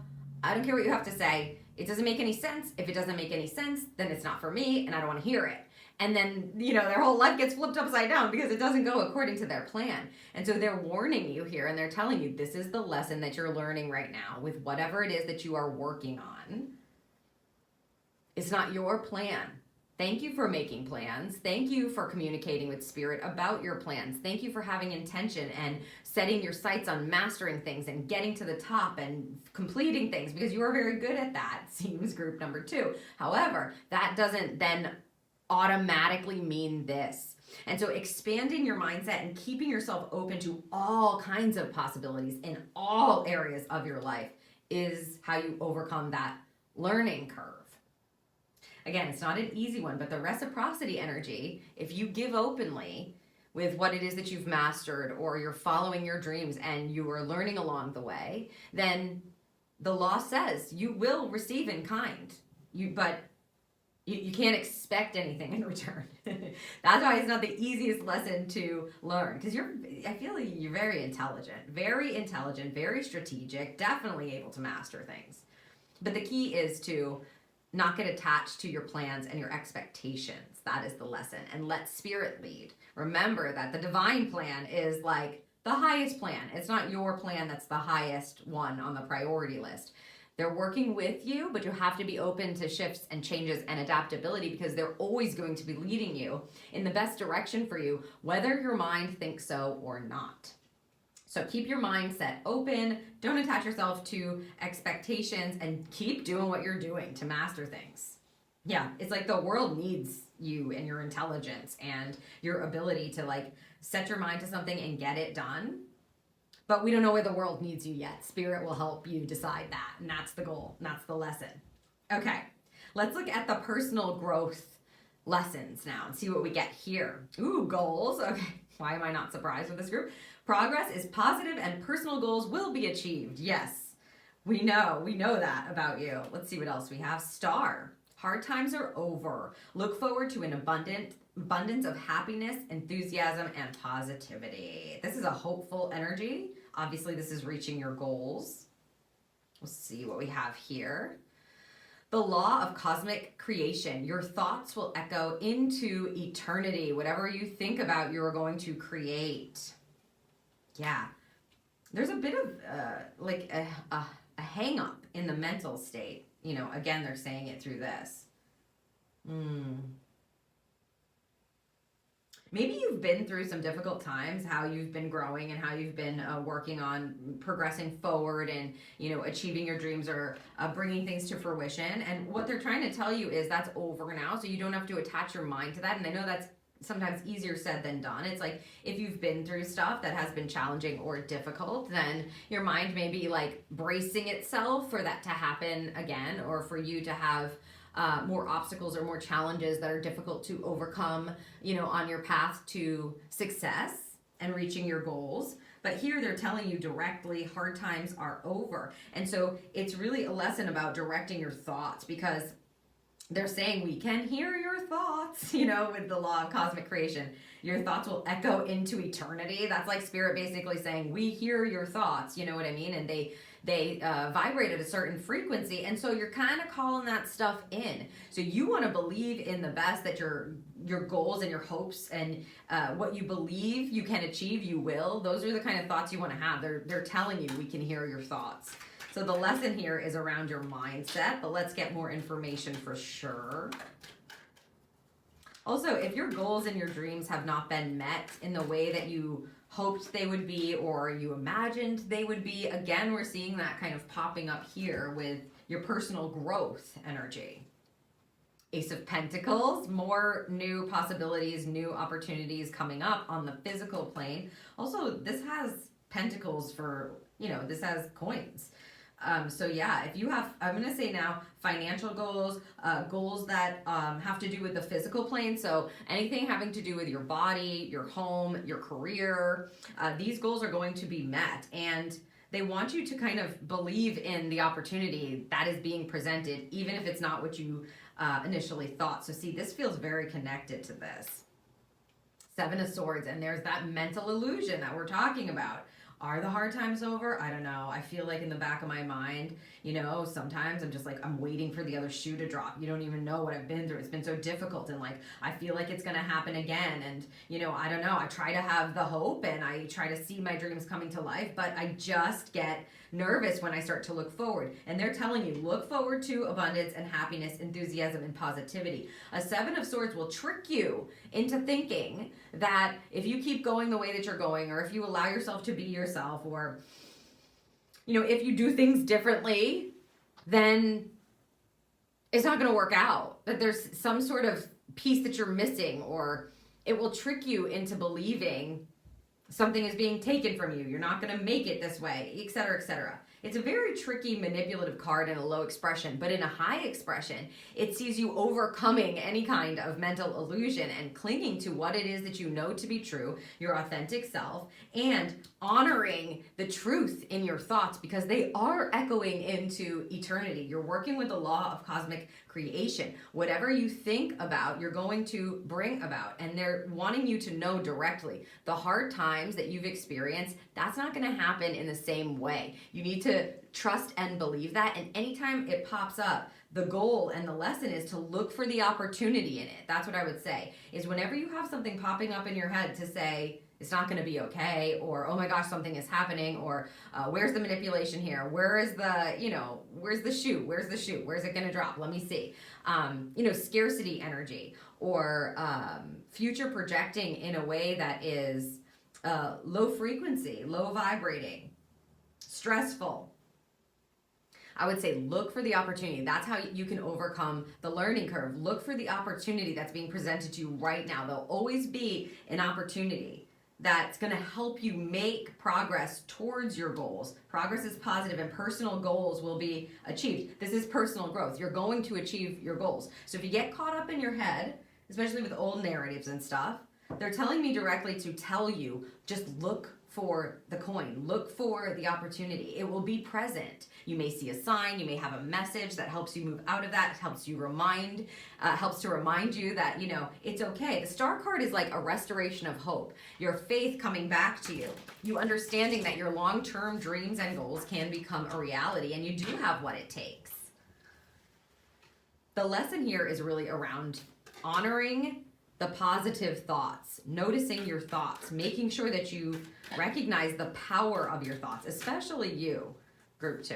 I don't care what you have to say. It doesn't make any sense. If it doesn't make any sense, then it's not for me and I don't want to hear it. And then, their whole life gets flipped upside down because it doesn't go according to their plan. And so they're warning you here and they're telling you this is the lesson that you're learning right now with whatever it is that you are working on. It's not your plan. Thank you for making plans. Thank you for communicating with Spirit about your plans. Thank you for having intention and setting your sights on mastering things and getting to the top and completing things, because you are very good at that, seems group number 2. However, that doesn't then automatically mean this. And so expanding your mindset and keeping yourself open to all kinds of possibilities in all areas of your life is how you overcome that learning curve. Again, it's not an easy one, but the reciprocity energy, if you give openly with what it is that you've mastered, or you're following your dreams and you are learning along the way, then the law says you will receive in kind. But you can't expect anything in return. That's why it's not the easiest lesson to learn, because I feel like you're very intelligent, very strategic, definitely able to master things. But the key is to not get attached to your plans and your expectations. That is the lesson. And let Spirit lead. Remember that the divine plan is like the highest plan. It's not your plan that's the highest one on the priority list. They're working with you, but you have to be open to shifts and changes and adaptability, because they're always going to be leading you in the best direction for you, whether your mind thinks so or not. So keep your mindset open, don't attach yourself to expectations, and keep doing what you're doing to master things. Yeah, it's like the world needs you and your intelligence and your ability to set your mind to something and get it done. But we don't know where the world needs you yet. Spirit will help you decide that, and that's the goal, and that's the lesson. Okay, let's look at the personal growth lessons now and see what we get here. Ooh, goals. Okay, why am I not surprised with this group? Progress is positive and personal goals will be achieved. Yes, we know that about you. Let's see what else we have. Star. Hard times are over. Look forward to an abundance of happiness, enthusiasm, and positivity. This is a hopeful energy. Obviously, this is reaching your goals. We'll see what we have here. The law of cosmic creation. Your thoughts will echo into eternity. Whatever you think about, you are going to create. Yeah. There's a bit of a hang up in the mental state. Again, they're saying it through this. Maybe you've been through some difficult times, how you've been growing and how you've been working on progressing forward and, achieving your dreams or bringing things to fruition. And what they're trying to tell you is that's over now, so you don't have to attach your mind to that. And I know that's sometimes easier said than done. It's like if you've been through stuff that has been challenging or difficult, then your mind may be bracing itself for that to happen again, or for you to have more obstacles or more challenges that are difficult to overcome, on your path to success and reaching your goals. But here they're telling you directly, hard times are over. And so it's really a lesson about directing your thoughts, because they're saying we can hear your thoughts, with the law of cosmic creation. Your thoughts will echo into eternity. That's like Spirit basically saying, we hear your thoughts, you know what I mean? And they vibrate at a certain frequency. And so you're kind of calling that stuff in. So you want to believe in the best, that your goals and your hopes and what you believe you can achieve, you will. Those are the kind of thoughts you want to have. They're telling you we can hear your thoughts. So the lesson here is around your mindset, but let's get more information for sure. Also, if your goals and your dreams have not been met in the way that you hoped they would be or you imagined they would be, again, we're seeing that kind of popping up here with your personal growth energy. Ace of Pentacles, more new possibilities, new opportunities coming up on the physical plane. Also, this has pentacles for, this has coins. So yeah, if you have, I'm going to say now, financial goals, goals that have to do with the physical plane. So anything having to do with your body, your home, your career, these goals are going to be met. And they want you to kind of believe in the opportunity that is being presented, even if it's not what you initially thought. So see, this feels very connected to this. Seven of Swords, and there's that mental illusion that we're talking about. Are the hard times over? I don't know. I feel like in the back of my mind, sometimes I'm just like, I'm waiting for the other shoe to drop. You don't even know what I've been through. It's been so difficult. And like, I feel like it's going to happen again. And, I don't know. I try to have the hope and I try to see my dreams coming to life, but I just get nervous when I start to look forward. And they're telling you, look forward to abundance and happiness, enthusiasm, and positivity. A Seven of Swords will trick you into thinking that if you keep going the way that you're going, or if you allow yourself to be yourself, or, if you do things differently, then it's not going to work out. That there's some sort of piece that you're missing, or it will trick you into believing something is being taken from you. You're not going to make it this way, etc., etc. It's a very tricky, manipulative card in a low expression, but in a high expression, it sees you overcoming any kind of mental illusion and clinging to what it is that you know to be true, your authentic self, and honoring the truth in your thoughts because they are echoing into eternity. You're working with the law of cosmic creation. Whatever you think about, you're going to bring about, and they're wanting you to know directly. The hard times that you've experienced, that's not going to happen in the same way. You need to trust and believe that, and anytime it pops up, the goal and the lesson is to look for the opportunity in it. That's what I would say, is whenever you have something popping up in your head to say, it's not going to be okay, or, oh my gosh, something is happening, or where's the manipulation here? Where is where's the shoe? Where's the shoe? Where's it going to drop? Let me see. Scarcity energy, or future projecting in a way that is low frequency, low vibrating, stressful. I would say look for the opportunity. That's how you can overcome the learning curve. Look for the opportunity that's being presented to you right now. There'll always be an opportunity that's going to help you make progress towards your goals. Progress is positive and personal goals will be achieved. This is personal growth. You're going to achieve your goals. So if you get caught up in your head, especially with old narratives and stuff, they're telling me directly to tell you, just look for the coin. Look for the opportunity. It will be present. You may see a sign. You may have a message that helps you move out of that. It helps to remind you that, it's okay. The Star card is like a restoration of hope. Your faith coming back to you. You understanding that your long-term dreams and goals can become a reality, and you do have what it takes. The lesson here is really around honoring the positive thoughts, noticing your thoughts, making sure that you recognize the power of your thoughts, especially you, group 2,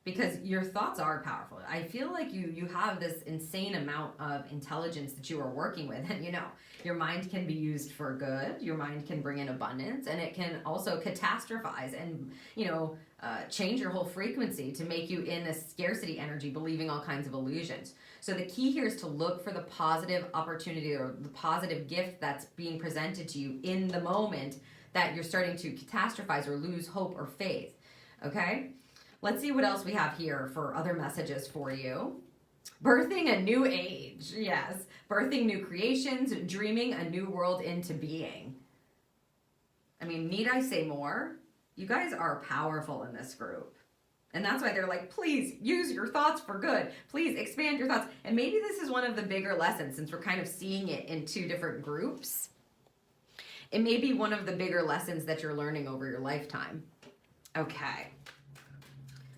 because your thoughts are powerful. I feel like you have this insane amount of intelligence that you are working with, and your mind can be used for good. Your mind can bring in abundance, and it can also catastrophize and change your whole frequency to make you in a scarcity energy, believing all kinds of illusions. So the key here is to look for the positive opportunity or the positive gift that's being presented to you in the moment that you're starting to catastrophize or lose hope or faith. Okay? Let's see what else we have here for other messages for you. Birthing a new age. Yes. Birthing new creations, dreaming a new world into being. I mean, need I say more? You guys are powerful in this group. And that's why they're like, please use your thoughts for good. Please expand your thoughts. And maybe this is one of the bigger lessons, since we're kind of seeing it in 2 different groups. It may be one of the bigger lessons that you're learning over your lifetime. Okay.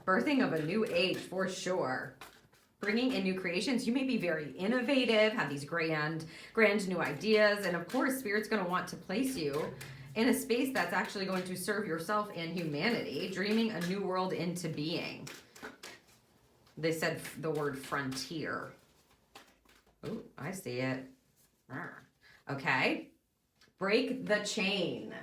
Birthing of a new age for sure. Bringing in new creations. You may be very innovative, have these grand new ideas. And of course, Spirit's going to want to place you in a space that's actually going to serve yourself and humanity, dreaming a new world into being. They said the word frontier. Oh, I see it. Okay. Break the chain.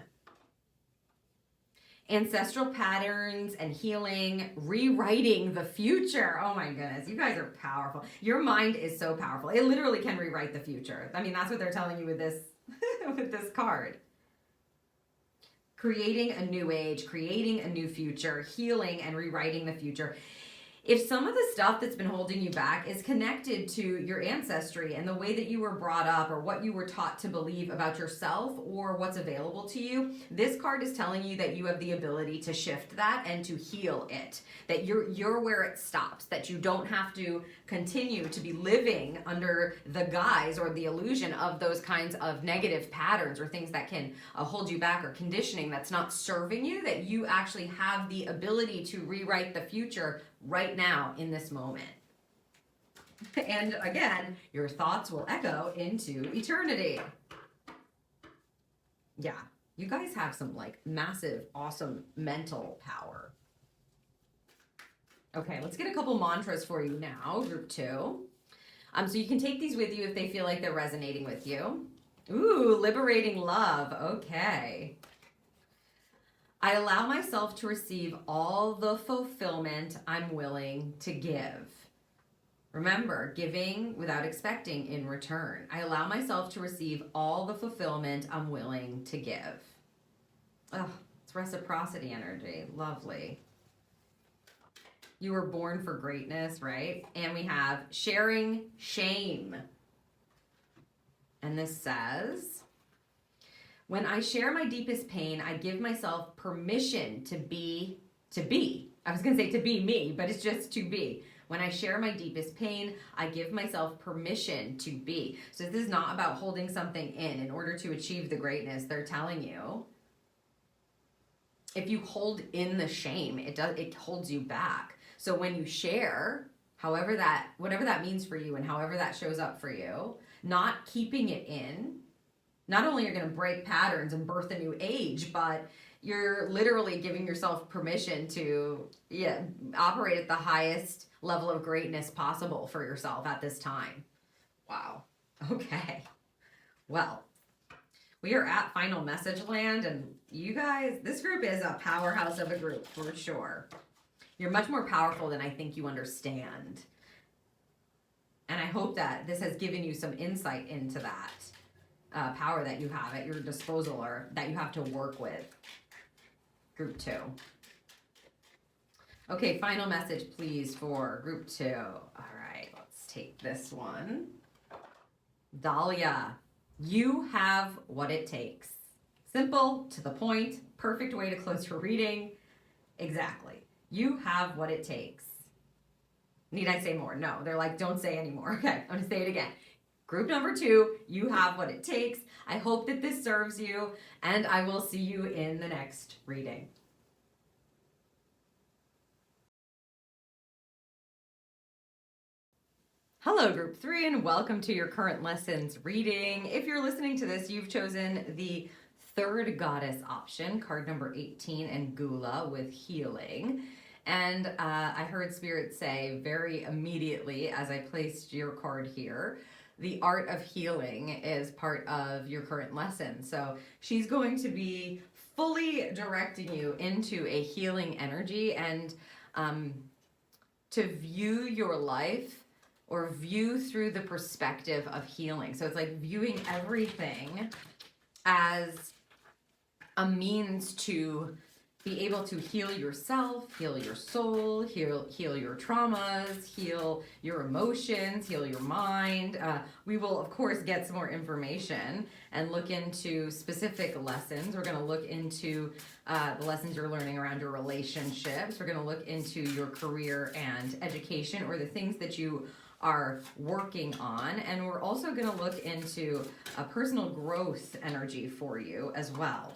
Ancestral patterns and healing, rewriting the future. Oh my goodness, you guys are powerful. Your mind is so powerful. It literally can rewrite the future. I mean, that's what they're telling you with this, with this card. Creating a new age, creating a new future, healing and rewriting the future. if some of the stuff that's been holding you back is connected to your ancestry and the way that you were brought up or what you were taught to believe about yourself or what's available to you, this card is telling you that you have the ability to shift that and to heal it. That you're where it stops, that you don't have to continue to be living under the guise or the illusion of those kinds of negative patterns or things that can hold you back or conditioning that's not serving you, that you actually have the ability to rewrite the future right now in this moment. And again, your thoughts will echo into eternity. Yeah, you guys have some like massive, awesome mental power. Okay, let's get a couple mantras for you now, group 2. So you can take these with you if they feel like they're resonating with you. Ooh, liberating love. Okay. I allow myself to receive all the fulfillment I'm willing to give. Remember, giving without expecting in return. I allow myself to receive all the fulfillment I'm willing to give. Oh, it's reciprocity energy. Lovely. You were born for greatness, right? And we have sharing shame. And this says, when I share my deepest pain, I give myself permission to be. I was going to say to be me, but it's just to be. When I share my deepest pain, I give myself permission to be. So this is not about holding something in order to achieve the greatness. They're telling you, if you hold in the shame, it holds you back. So when you share, whatever that means for you and however that shows up for you, not keeping it in, not only you're going to break patterns and birth a new age, but you're literally giving yourself permission to operate at the highest level of greatness possible for yourself at this time. Wow. Okay. Well, we are at final message land, and you guys, this group is a powerhouse of a group for sure. You're much more powerful than I think you understand. And I hope that this has given you some insight into that power that you have at your disposal or that you have to work with. Group 2. Okay, final message, please, for group 2. All right, let's take this one. Dahlia, you have what it takes. Simple, to the point, perfect way to close your reading. Exactly. You have what it takes. Need I say more? No, they're like, don't say anymore. Okay, I'm gonna say it again. Group number 2, you have what it takes. I hope that this serves you, and I will see you in the next reading. Hello, group 3, and welcome to your current lessons reading. If you're listening to this, you've chosen the 3rd goddess option, card number 18, and Gula with healing. And I heard Spirit say very immediately as I placed your card here, the art of healing is part of your current lesson. So she's going to be fully directing you into a healing energy and to view your life or view through the perspective of healing. So it's like viewing everything as a means to be able to heal yourself, heal your soul, heal your traumas, heal your emotions, heal your mind. We will, of course, get some more information and look into specific lessons. We're going to look into the lessons you're learning around your relationships. We're going to look into your career and education, or the things that you are working on. And we're also going to look into a personal growth energy for you as well.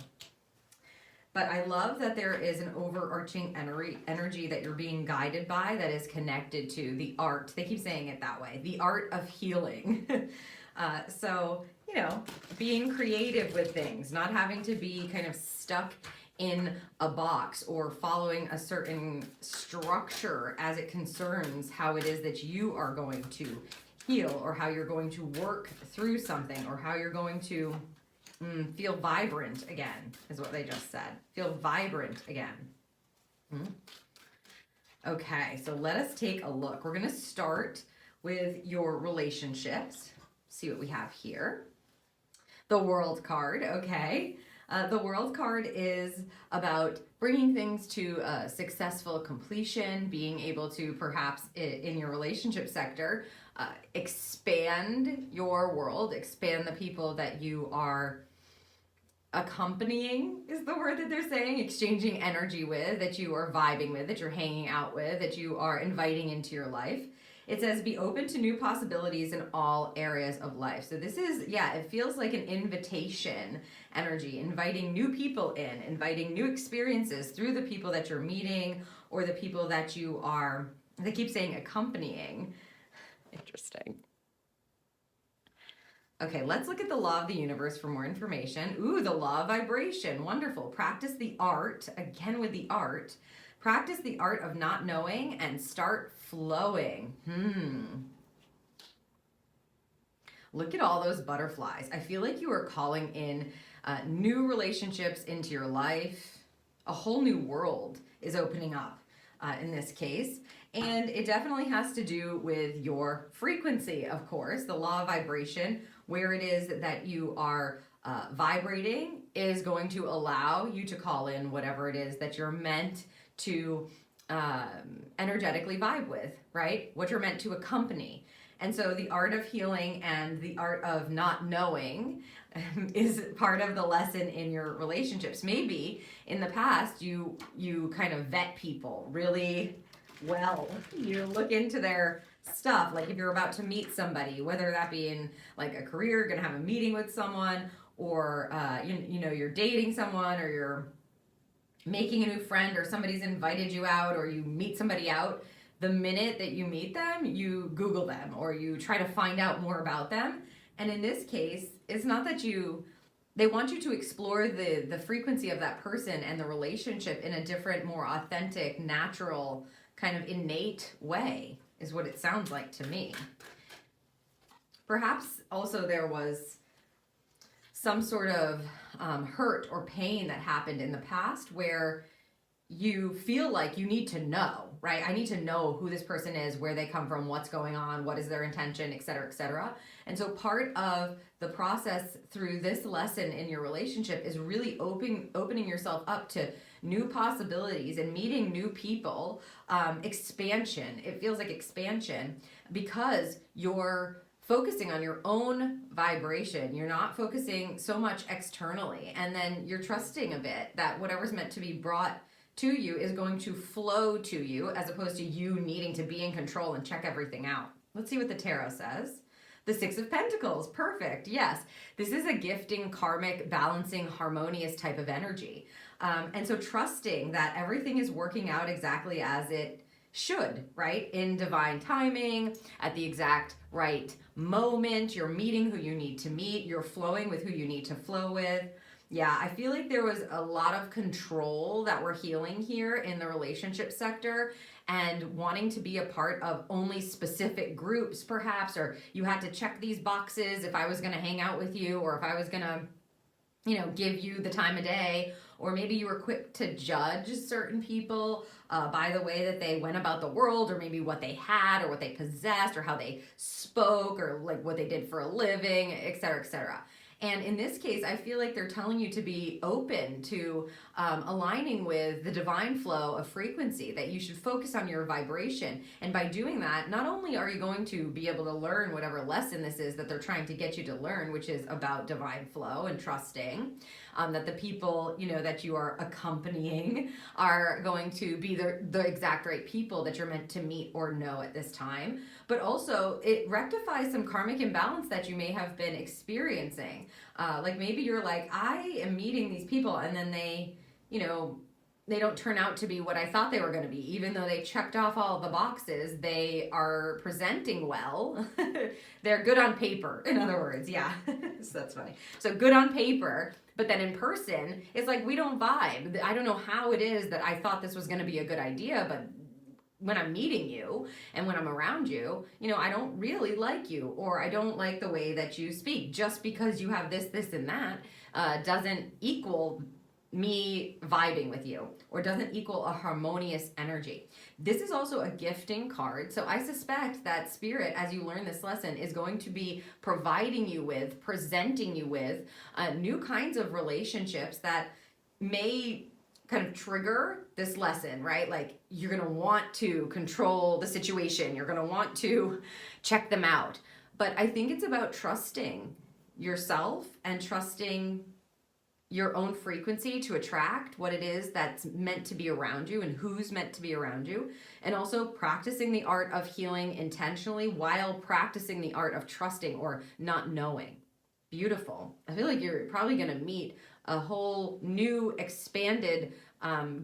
But I love that there is an overarching energy that you're being guided by that is connected to the art. They keep saying it that way, the art of healing. So, being creative with things, not having to be kind of stuck in a box or following a certain structure as it concerns how it is that you are going to heal, or how you're going to work through something, or how you're going to feel vibrant again, is what they just said. Feel vibrant again. Okay, so let us take a look. We're going to start with your relationships. See what we have here. The World card, okay. The World card is about bringing things to a successful completion, being able to perhaps in your relationship sector expand your world, expand the people that you are accompanying is the word that they're saying, exchanging energy with, that you are vibing with, that you're hanging out with, that you are inviting into your life. It says be open to new possibilities in all areas of life. So this is, yeah, it feels like an invitation energy, inviting new people in, inviting new experiences through the people that you're meeting or the people that you are, they keep saying accompanying. Interesting. Okay, let's look at the law of the universe for more information. Ooh, the law of vibration. Wonderful. Practice the art, again with the art. Practice the art of not knowing and start flowing. Look at all those butterflies. I feel like you are calling in new relationships into your life. A whole new world is opening up in this case. And it definitely has to do with your frequency, of course. The law of vibration, where it is that you are vibrating, is going to allow you to call in whatever it is that you're meant to energetically vibe with, right? What you're meant to accompany. And so the art of healing and the art of not knowing is part of the lesson in your relationships. Maybe in the past you kind of vet people really well. You look into their stuff, like if you're about to meet somebody, whether that be in like a career, you're gonna have a meeting with someone, or you know, you're dating someone, or you're making a new friend, or somebody's invited you out, or you meet somebody out. The minute that you meet them, you Google them or you try to find out more about them. And in this case, it's not that they want you to explore the frequency of that person and the relationship in a different, more authentic, natural, kind of innate way, is what it sounds like to me. Perhaps also there was some sort of hurt or pain that happened in the past where you feel like you need to know, right? I need to know who this person is, where they come from, what's going on, what is their intention, et cetera, et cetera. And so part of the process through this lesson in your relationship is really opening yourself up to new possibilities and meeting new people, expansion. It feels like expansion because you're focusing on your own vibration. You're not focusing so much externally. And then you're trusting a bit that whatever's meant to be brought to you is going to flow to you, as opposed to you needing to be in control and check everything out. Let's see what the tarot says. The Six of Pentacles, perfect, yes. This is a gifting, karmic, balancing, harmonious type of energy. And so trusting that everything is working out exactly as it should, right? In divine timing, at the exact right moment, you're meeting who you need to meet, you're flowing with who you need to flow with. Yeah, I feel like there was a lot of control that we're healing here in the relationship sector, and wanting to be a part of only specific groups perhaps, or you had to check these boxes if I was going to hang out with you, or if I was going to, you know, give you the time of day, or maybe you were quick to judge certain people by the way that they went about the world, or maybe what they had, or what they possessed, or how they spoke, or like what they did for a living, et cetera, et cetera. And in this case, I feel like they're telling you to be open to aligning with the divine flow of frequency, that you should focus on your vibration. And by doing that, not only are you going to be able to learn whatever lesson this is that they're trying to get you to learn, which is about divine flow and trusting, that the people, you know, that you are accompanying are going to be the exact right people that you're meant to meet or know at this time. But also it rectifies some karmic imbalance that you may have been experiencing. Like maybe you're like, I am meeting these people, and then they, you know, they don't turn out to be what I thought they were going to be. Even though they checked off all the boxes, they are presenting well. They're good on paper, in other words. Yeah, so that's funny. So good on paper, but then in person, it's like we don't vibe. I don't know how it is that I thought this was going to be a good idea, but when I'm meeting you and when I'm around you, you know, I don't really like you, or I don't like the way that you speak. Just because you have this, this, and that doesn't equal me vibing with you, or doesn't equal a harmonious energy. This is also a gifting card. So I suspect that Spirit, as you learn this lesson, is going to be providing you with, presenting you with new kinds of relationships that may kind of trigger this lesson, right? Like you're going to want to control the situation. You're going to want to check them out. But I think it's about trusting yourself and trusting your own frequency to attract what it is that's meant to be around you and who's meant to be around you. And also practicing the art of healing intentionally while practicing the art of trusting or not knowing. Beautiful. I feel like you're probably going to meet a whole new expanded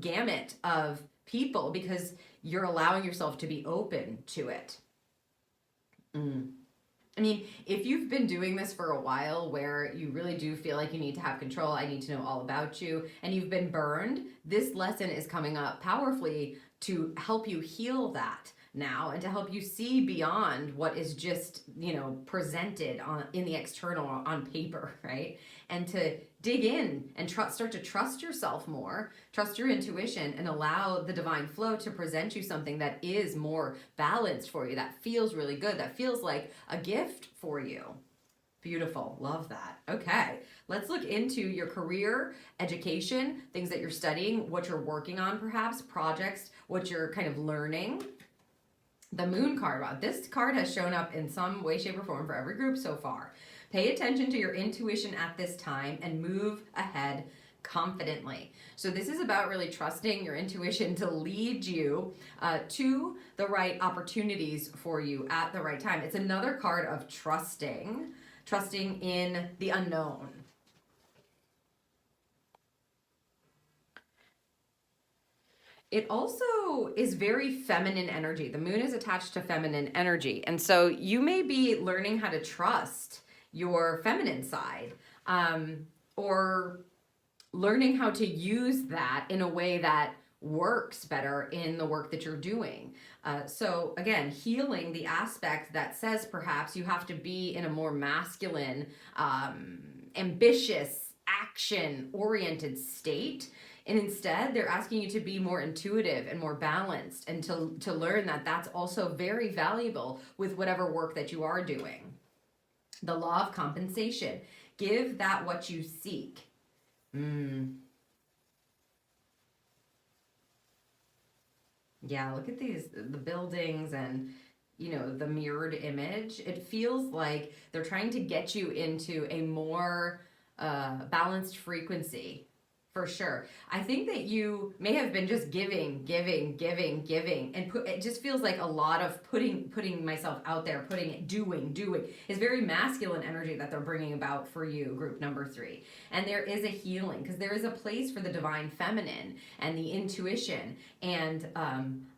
gamut of people because you're allowing yourself to be open to it. I mean, if you've been doing this for a while where you really do feel like you need to have control, I need to know all about you, and you've been burned, this lesson is coming up powerfully to help you heal that now and to help you see beyond what is just, presented in the external on paper, right? And to dig in and start to trust yourself more, trust your intuition, and allow the divine flow to present you something that is more balanced for you, that feels really good, that feels like a gift for you. Beautiful. Love that. Okay, let's look into your career, education, things that you're studying, what you're working on perhaps, projects, what you're kind of learning. The Moon card. Wow, this card has shown up in some way, shape, or form for every group so far. Pay attention to your intuition at this time and move ahead confidently. So this is about really trusting your intuition to lead you to the right opportunities for you at the right time. It's another card of trusting in the unknown. It also is very feminine energy. The moon is attached to feminine energy. And so you may be learning how to trust your feminine side, or learning how to use that in a way that works better in the work that you're doing. So again, healing the aspect that says perhaps you have to be in a more masculine, ambitious, action-oriented state. And instead, they're asking you to be more intuitive and more balanced, and to learn that that's also very valuable with whatever work that you are doing. The law of compensation. Give that what you seek. Yeah, look at the buildings and, the mirrored image. It feels like they're trying to get you into a more balanced frequency. For sure. I think that you may have been just giving, and it just feels like a lot of putting myself out there, doing is very masculine energy that they're bringing about for you, group number 3. And there is a healing because there is a place for the divine feminine and the intuition and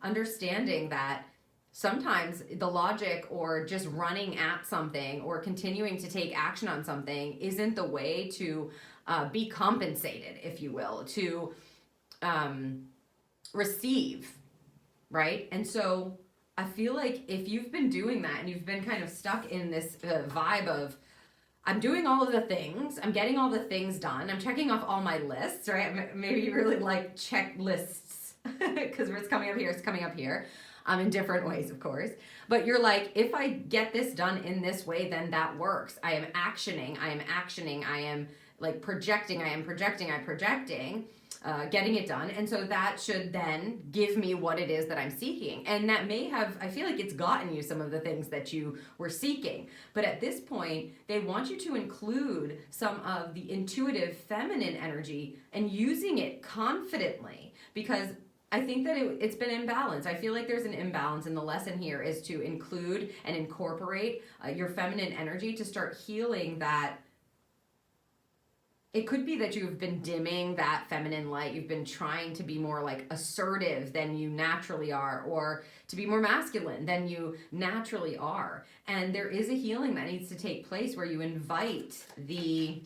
understanding that sometimes the logic or just running at something or continuing to take action on something isn't the way to be compensated, if you will, to receive, right? And so I feel like if you've been doing that and you've been kind of stuck in this vibe of, I'm doing all of the things, I'm getting all the things done, I'm checking off all my lists, right? Maybe you really like checklists because it's coming up here. In different ways, of course. But you're like, if I get this done in this way, then that works. I am actioning, I am like projecting, getting it done. And so that should then give me what it is that I'm seeking. And that may have, I feel like it's gotten you some of the things that you were seeking. But at this point, they want you to include some of the intuitive feminine energy and using it confidently, because I think that it's been imbalanced. I feel like there's an imbalance, and the lesson here is to include and incorporate your feminine energy to start healing that. It could be that you've been dimming that feminine light. You've been trying to be more like assertive than you naturally are, or to be more masculine than you naturally are. And there is a healing that needs to take place where you invite the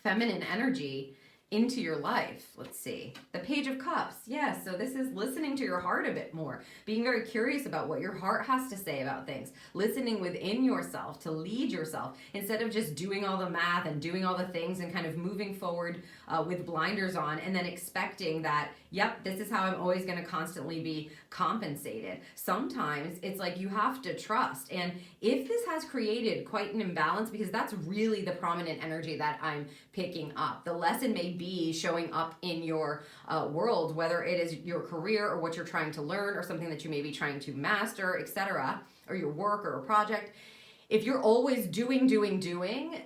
feminine energy into your life. Let's see. The Page of Cups. Yes, so this is listening to your heart a bit more, being very curious about what your heart has to say about things, listening within yourself to lead yourself instead of just doing all the math and doing all the things and kind of moving forward with blinders on and then expecting that, yep, this is how I'm always going to constantly be compensated. Sometimes it's like you have to trust. And if this has created quite an imbalance, because that's really the prominent energy that I'm picking up, the lesson may be showing up in your world, whether it is your career or what you're trying to learn or something that you may be trying to master, etc., or your work or a project. If you're always doing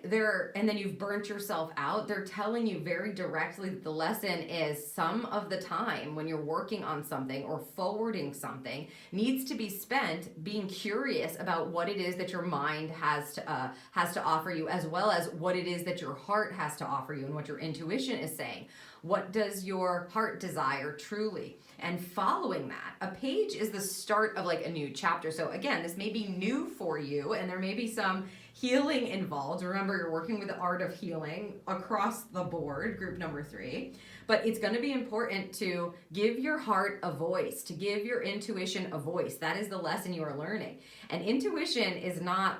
there, and then you've burnt yourself out, they're telling you very directly that the lesson is some of the time when you're working on something or forwarding something needs to be spent being curious about what it is that your mind has to offer you, as well as what it is that your heart has to offer you and what your intuition is saying. What does your heart desire truly? And following that, a page is the start of like a new chapter. So again, this may be new for you and there may be some healing involved. Remember, you're working with the art of healing across the board, group number 3. But it's going to be important to give your heart a voice, to give your intuition a voice. That is the lesson you are learning. And intuition is not,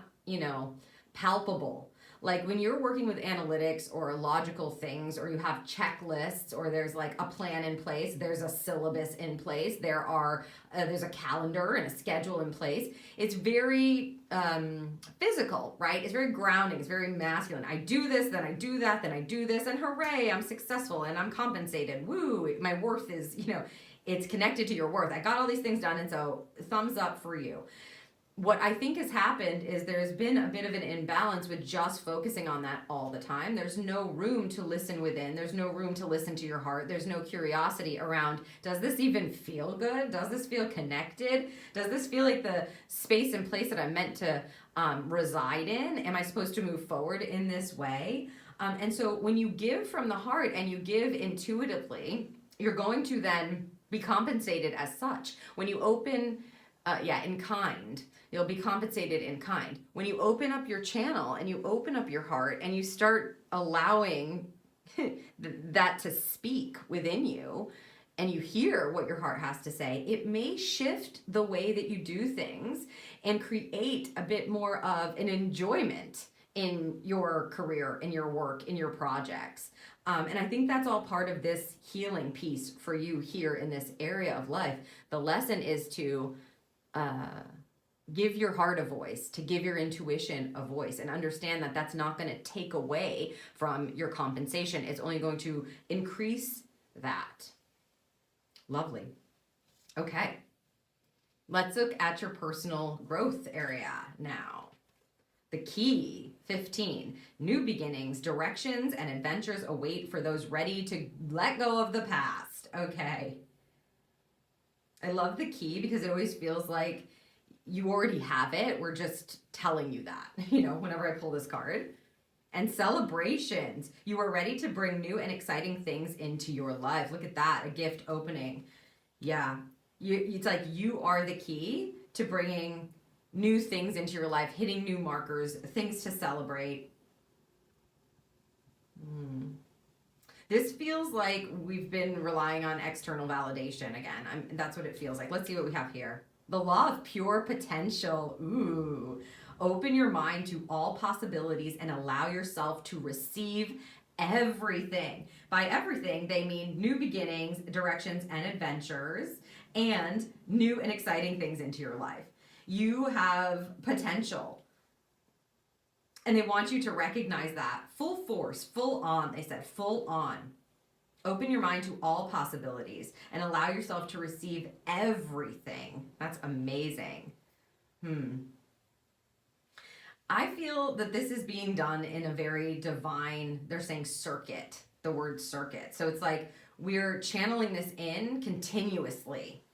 palpable. Like when you're working with analytics or logical things, or you have checklists, or there's like a plan in place, there's a syllabus in place, there's a calendar and a schedule in place. It's very physical, right? It's very grounding. It's very masculine. I do this, then I do that, then I do this, and hooray, I'm successful and I'm compensated. Woo, my worth is, it's connected to your worth. I got all these things done, and so thumbs up for you. What I think has happened is there's been a bit of an imbalance with just focusing on that all the time. There's no room to listen within. There's no room to listen to your heart. There's no curiosity around, does this even feel good? Does this feel connected? Does this feel like the space and place that I'm meant to reside in? Am I supposed to move forward in this way? And so when you give from the heart and you give intuitively, you're going to then be compensated as such. When you open, in kind, you'll be compensated in kind. When you open up your channel and you open up your heart and you start allowing that to speak within you, and you hear what your heart has to say, it may shift the way that you do things and create a bit more of an enjoyment in your career, in your work, in your projects. And I think that's all part of this healing piece for you here in this area of life. The lesson is to give your heart a voice, to give your intuition a voice, and understand that that's not going to take away from your compensation. It's only going to increase that. Lovely. Okay. Let's look at your personal growth area now. The key, 15, new beginnings, directions, and adventures await for those ready to let go of the past. Okay. I love the key because it always feels like you already have it. We're just telling you that, whenever I pull this card. And celebrations. You are ready to bring new and exciting things into your life. Look at that, a gift opening. Yeah, it's like you are the key to bringing new things into your life, hitting new markers, things to celebrate. This feels like we've been relying on external validation again. That's what it feels like. Let's see what we have here. The law of pure potential. Ooh. Open your mind to all possibilities and allow yourself to receive everything. By everything, they mean new beginnings, directions, and adventures, and new and exciting things into your life. You have potential. And they want you to recognize that. Full force, full on, they said, full on. Open your mind to all possibilities and allow yourself to receive everything. That's amazing. I feel that this is being done in a very divine, they're saying circuit, the word circuit. So it's like we're channeling this in continuously,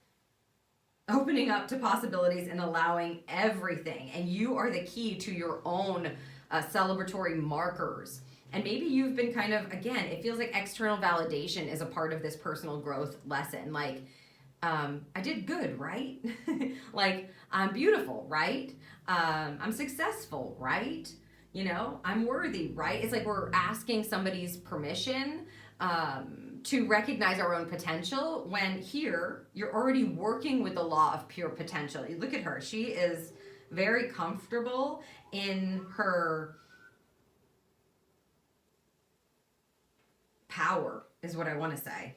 opening up to possibilities and allowing everything. And you are the key to your own celebratory markers. And maybe you've been kind of, again, it feels like external validation is a part of this personal growth lesson. Like, I did good, right? Like, I'm beautiful, right? I'm successful, right? I'm worthy, right? It's like we're asking somebody's permission to recognize our own potential, when here you're already working with the law of pure potential. You look at her, she is very comfortable in her power, is what I want to say.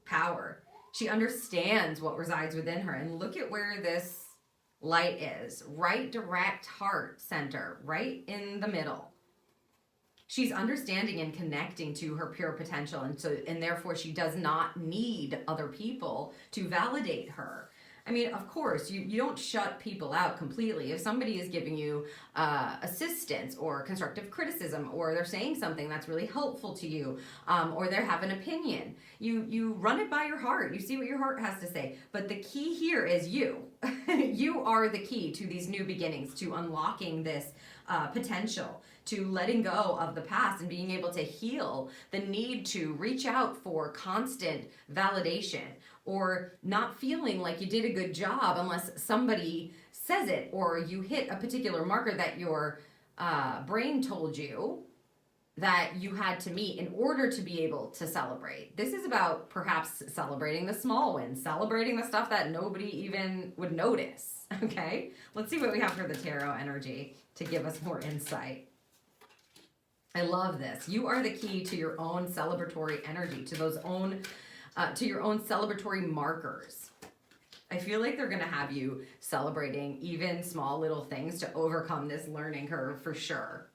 Power. She understands what resides within her. And look at where this light is. Right direct heart center, right in the middle. She's understanding and connecting to her pure potential, and therefore she does not need other people to validate her. I mean, of course, you don't shut people out completely. If somebody is giving you assistance or constructive criticism, or they're saying something that's really helpful to you, or they have an opinion, you run it by your heart. You see what your heart has to say. But the key here is you. You are the key to these new beginnings, to unlocking this potential, to letting go of the past and being able to heal the need to reach out for constant validation, or not feeling like you did a good job unless somebody says it, or you hit a particular marker that your brain told you that you had to meet in order to be able to celebrate. This is about perhaps celebrating the small wins, celebrating the stuff that nobody even would notice, okay? Let's see what we have for the tarot energy to give us more insight. I love this. You are the key to your own celebratory energy, to those own, to your own celebratory markers. I feel like they're going to have you celebrating even small little things to overcome this learning curve for sure.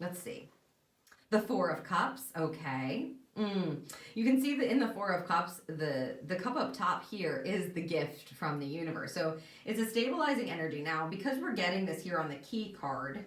Let's see. The Four of Cups. Okay. You can see that in the Four of Cups, the cup up top here is the gift from the universe. So it's a stabilizing energy. Now, because we're getting this here on the key card,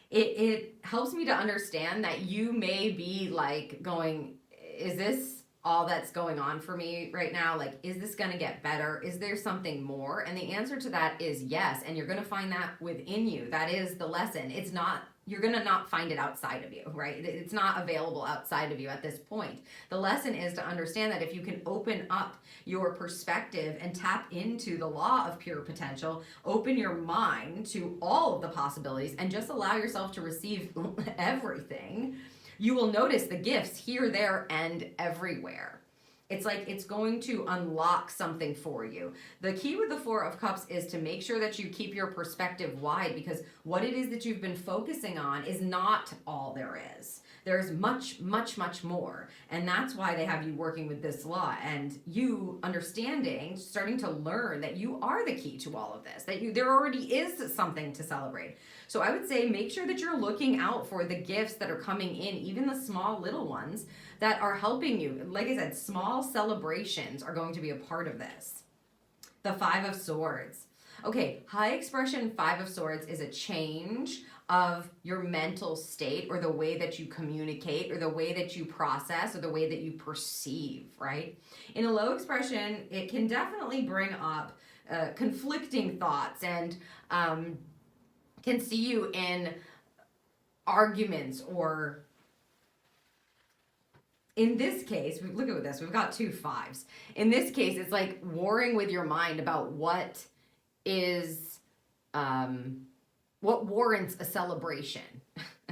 it helps me to understand that you may be like going, is this all that's going on for me right now? Like, is this going to get better? Is there something more? And the answer to that is yes. And you're going to find that within you. That is the lesson. It's not, you're going to not find it outside of you, right? It's not available outside of you at this point. The lesson is to understand that if you can open up your perspective and tap into the law of pure potential, open your mind to all of the possibilities and just allow yourself to receive everything, you will notice the gifts here, there, and everywhere. It's like it's going to unlock something for you. The key with the Four of Cups is to make sure that you keep your perspective wide, because what it is that you've been focusing on is not all there is. There's much, much, much more. And that's why they have you working with this law, and you understanding, starting to learn that you are the key to all of this, that there already is something to celebrate. So I would say make sure that you're looking out for the gifts that are coming in, even the small little ones that are helping you. Like I said, small celebrations are going to be a part of this. The Five of Swords. Okay, high expression Five of Swords is a change of your mental state, or the way that you communicate, or the way that you process, or the way that you perceive, right? In a low expression, it can definitely bring up conflicting thoughts, and can see you in arguments, or in this case, look at this, we've got two fives. In this case, it's like warring with your mind about what is, what warrants a celebration.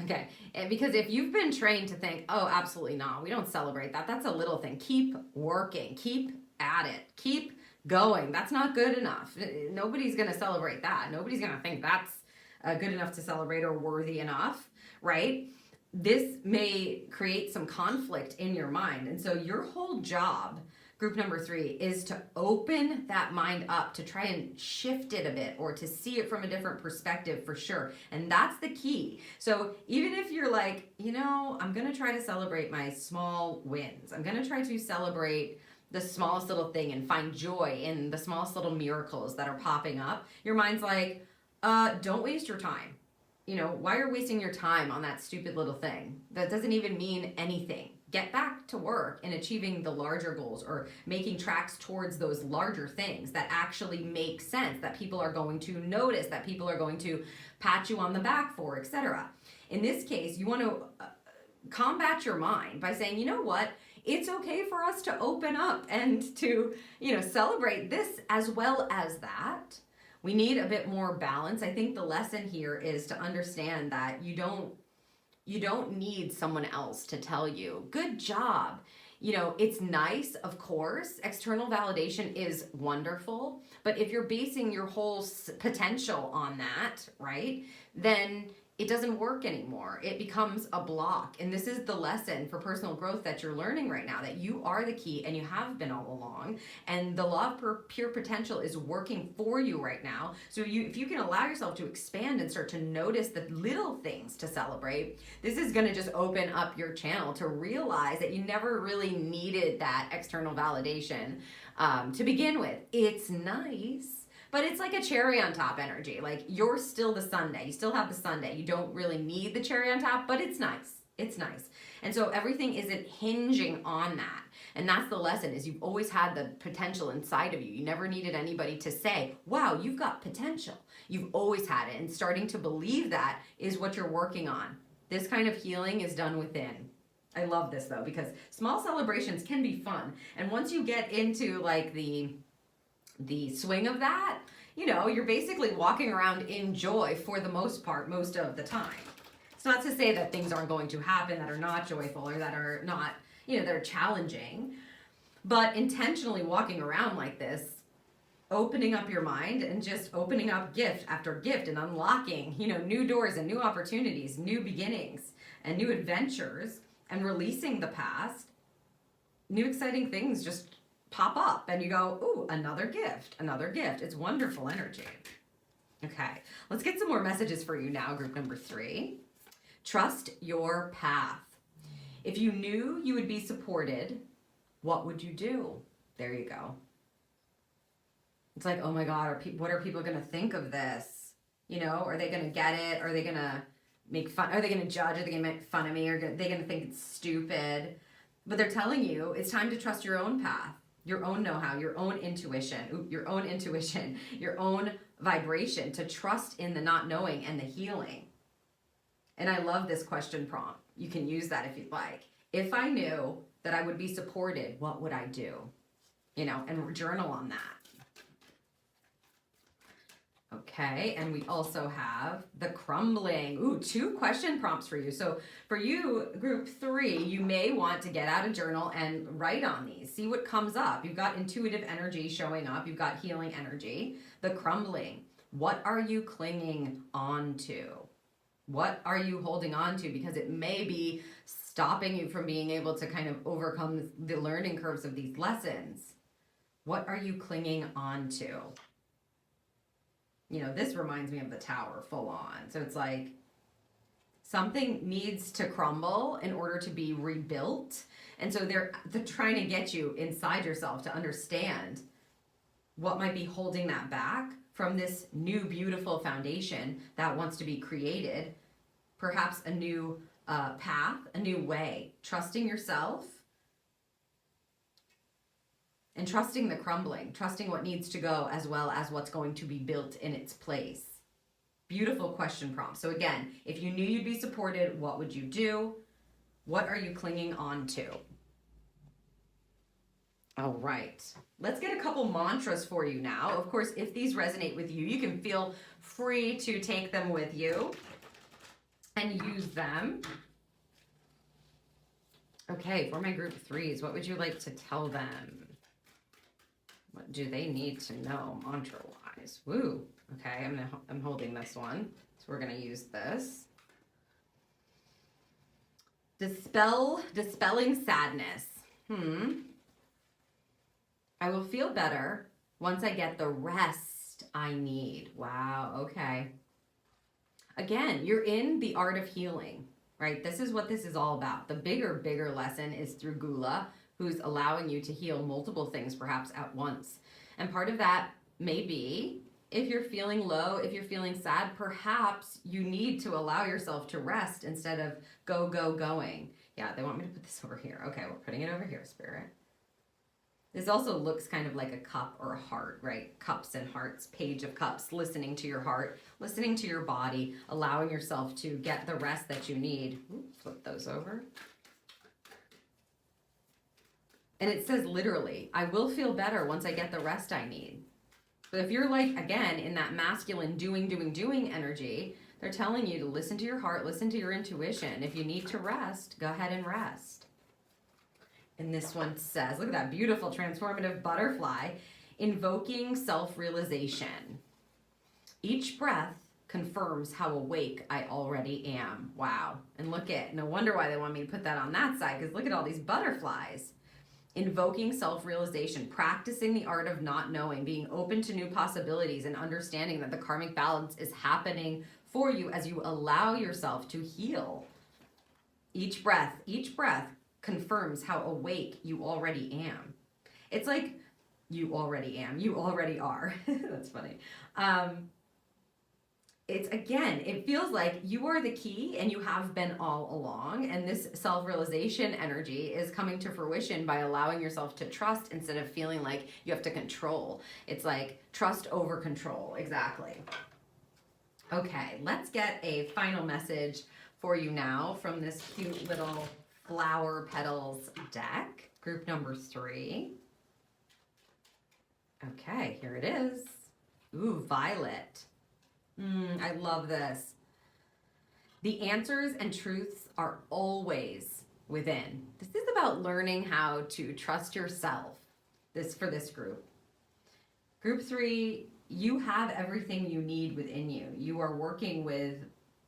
Okay, and because if you've been trained to think, oh, absolutely not, we don't celebrate that, that's a little thing. Keep working, keep at it, keep going. That's not good enough. Nobody's going to celebrate that. Nobody's going to think that's good enough to celebrate or worthy enough, right? This may create some conflict in your mind. And so your whole job, group number 3, is to open that mind up, to try and shift it a bit, or to see it from a different perspective for sure. And that's the key. So even if you're like, you know, I'm going to try to celebrate my small wins. I'm going to try to celebrate the smallest little thing and find joy in the smallest little miracles that are popping up. Your mind's like, don't waste your time. You know, why are you wasting your time on that stupid little thing? That doesn't even mean anything. Get back to work in achieving the larger goals, or making tracks towards those larger things that actually make sense, that people are going to notice, that people are going to pat you on the back for, etc. In this case, you want to combat your mind by saying, you know what? It's okay for us to open up and to, you know, celebrate this as well as that. We need a bit more balance. I think the lesson here is to understand that you don't You don't need someone else to tell you, good job. You know, it's nice, of course. External validation is wonderful. But if you're basing your whole potential on that, right, then it doesn't work anymore. It becomes a block. And this is the lesson for personal growth that you're learning right now, that you are the key and you have been all along. And the law of pure potential is working for you right now. So if you can allow yourself to expand and start to notice the little things to celebrate, this is going to just open up your channel to realize that you never really needed that external validation to begin with. It's nice. But it's like a cherry on top energy. Like, you're still the sundae. You still have the sundae. You don't really need the cherry on top, but it's nice. It's nice. And so everything isn't hinging on that. And that's the lesson, is you've always had the potential inside of you. You never needed anybody to say, wow, you've got potential. You've always had it. And starting to believe that is what you're working on. This kind of healing is done within. I love this though, because small celebrations can be fun. And once you get into like the swing of that, you know, you're basically walking around in joy for the most part, most of the time. It's not to say that things aren't going to happen that are not joyful or that are not, you know, that are challenging, but intentionally walking around like this, opening up your mind and just opening up gift after gift and unlocking, you know, new doors and new opportunities, new beginnings and new adventures, and releasing the past, new exciting things just pop up and you go, ooh, another gift, another gift. It's wonderful energy. Okay, let's get some more messages for you now, group number 3. Trust your path. If you knew you would be supported, what would you do? There you go. It's like, oh my God, what are people going to think of this? You know, are they going to get it? Are they going to make fun? Are they going to judge? Are they going to make fun of me? Are they going to think it's stupid? But they're telling you it's time to trust your own path. Your own know-how, your own intuition, your own vibration, to trust in the not knowing and the healing. And I love this question prompt. You can use that if you'd like. If I knew that I would be supported, what would I do? You know, and journal on that. Okay, and we also have the crumbling. Ooh, 2 question prompts for you. So for you, group 3, you may want to get out a journal and write on these. See what comes up. You've got intuitive energy showing up. You've got healing energy. The crumbling. What are you clinging on to? What are you holding on to? Because it may be stopping you from being able to kind of overcome the learning curves of these lessons. What are you clinging on to? You know, this reminds me of the tower full on. So it's like something needs to crumble in order to be rebuilt. And so they're trying to get you inside yourself to understand what might be holding that back from this new beautiful foundation that wants to be created. Perhaps a new path, a new way. Trusting yourself. And trusting the crumbling, trusting what needs to go as well as what's going to be built in its place. Beautiful question prompt. So again, if you knew you'd be supported, what would you do? What are you clinging on to? All right, let's get a couple mantras for you now. Of course, if these resonate with you, you can feel free to take them with you and use them. Okay, for my group 3s, what would you like to tell them? What do they need to know mantra-wise? Woo. Okay, I'm holding this one. So we're going to use this. Dispelling sadness. I will feel better once I get the rest I need. Wow, okay. Again, you're in the art of healing, right? This is what this is all about. The bigger lesson is through Gula, who's allowing you to heal multiple things perhaps at once. And part of that may be, if you're feeling low, if you're feeling sad, perhaps you need to allow yourself to rest instead of going. Yeah, they want me to put this over here. Okay, we're putting it over here, Spirit. This also looks kind of like a cup or a heart, right? Cups and hearts, page of cups, listening to your heart, listening to your body, allowing yourself to get the rest that you need. Ooh, flip those over. And it says literally, I will feel better once I get the rest I need. But if you're like, again, in that masculine doing energy, They're telling you to listen to your heart, listen to your intuition. If you need to rest, go ahead and rest. And this one says, look at that beautiful transformative butterfly, invoking self-realization. Each breath confirms how awake I already am. Wow. And look at, no wonder why they want me to put that on that side, because look at all these butterflies. Invoking self-realization, practicing the art of not knowing, being open to new possibilities, and understanding that the karmic balance is happening for you as you allow yourself to heal. Each breath confirms how awake you already am. It's like you already am, you already are. That's funny. It's, again, it feels like you are the key and you have been all along. And this self-realization energy is coming to fruition by allowing yourself to trust instead of feeling like you have to control. It's like trust over control. Exactly. Okay, let's get a final message for you now from this cute little flower petals deck, group number 3. Okay, here it is. Ooh, violet. I love this. The answers and truths are always within. This is about learning how to trust yourself. For this group. Group 3, you have everything you need within you. You are working with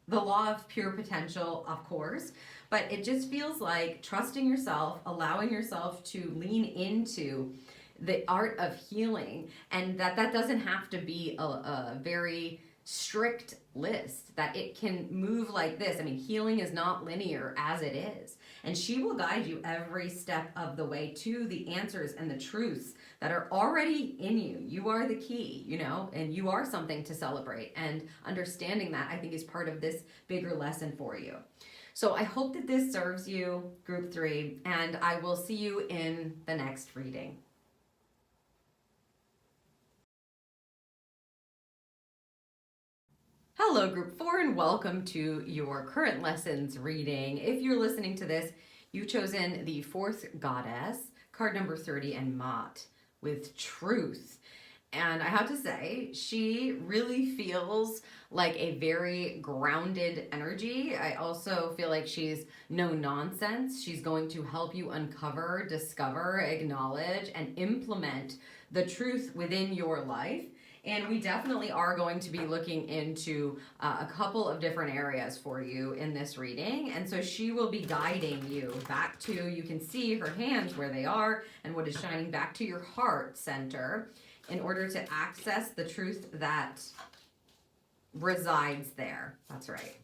the law of pure potential, of course, but it just feels like trusting yourself, allowing yourself to lean into the art of healing, and that doesn't have to be a very strict list, that it can move like this. I mean, healing is not linear as it is. And she will guide you every step of the way to the answers and the truths that are already in you. You are the key, you know, and you are something to celebrate. And understanding that, I think, is part of this bigger lesson for you. So I hope that this serves you, group 3, and I will see you in the next reading. Hello, group 4, and welcome to your current lessons reading. If you're listening to this, you've chosen the 4th goddess, card number 30, and Mott, with truth. And I have to say, she really feels like a very grounded energy. I also feel like she's no nonsense. She's going to help you uncover, discover, acknowledge, and implement the truth within your life. And we definitely are going to be looking into a couple of different areas for you in this reading. And so she will be guiding you back to, you can see her hands where they are and what is shining back to your heart center in order to access the truth that resides there. That's right.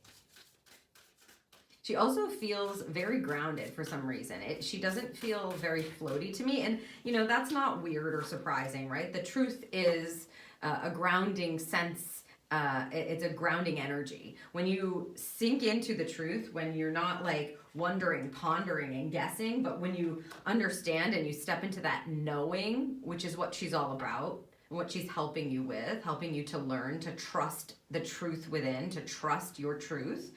She also feels very grounded for some reason. She doesn't feel very floaty to me. And, you know, that's not weird or surprising, right? The truth is a grounding sense. It's a grounding energy. When you sink into the truth, when you're not like wondering, pondering, and guessing, but when you understand and you step into that knowing, which is what she's all about, what she's helping you with, helping you to learn to trust the truth within, to trust your truth.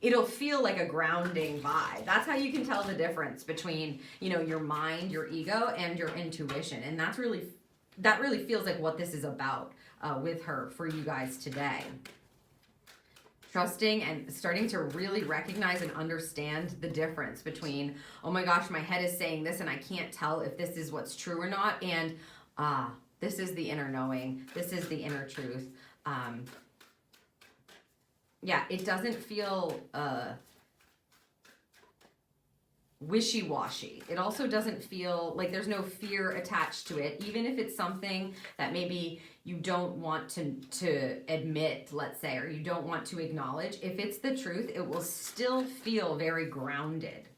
It'll feel like a grounding vibe. That's how you can tell the difference between, you know, your mind, your ego, and your intuition. And that really feels like what this is about with her for you guys today. Trusting and starting to really recognize and understand the difference between, oh my gosh, my head is saying this and I can't tell if this is what's true or not, and this is the inner knowing, this is the inner truth. Yeah, it doesn't feel wishy-washy. It also doesn't feel like there's no fear attached to it, even if it's something that maybe you don't want to admit, let's say, or you don't want to acknowledge. If it's the truth, it will still feel very grounded.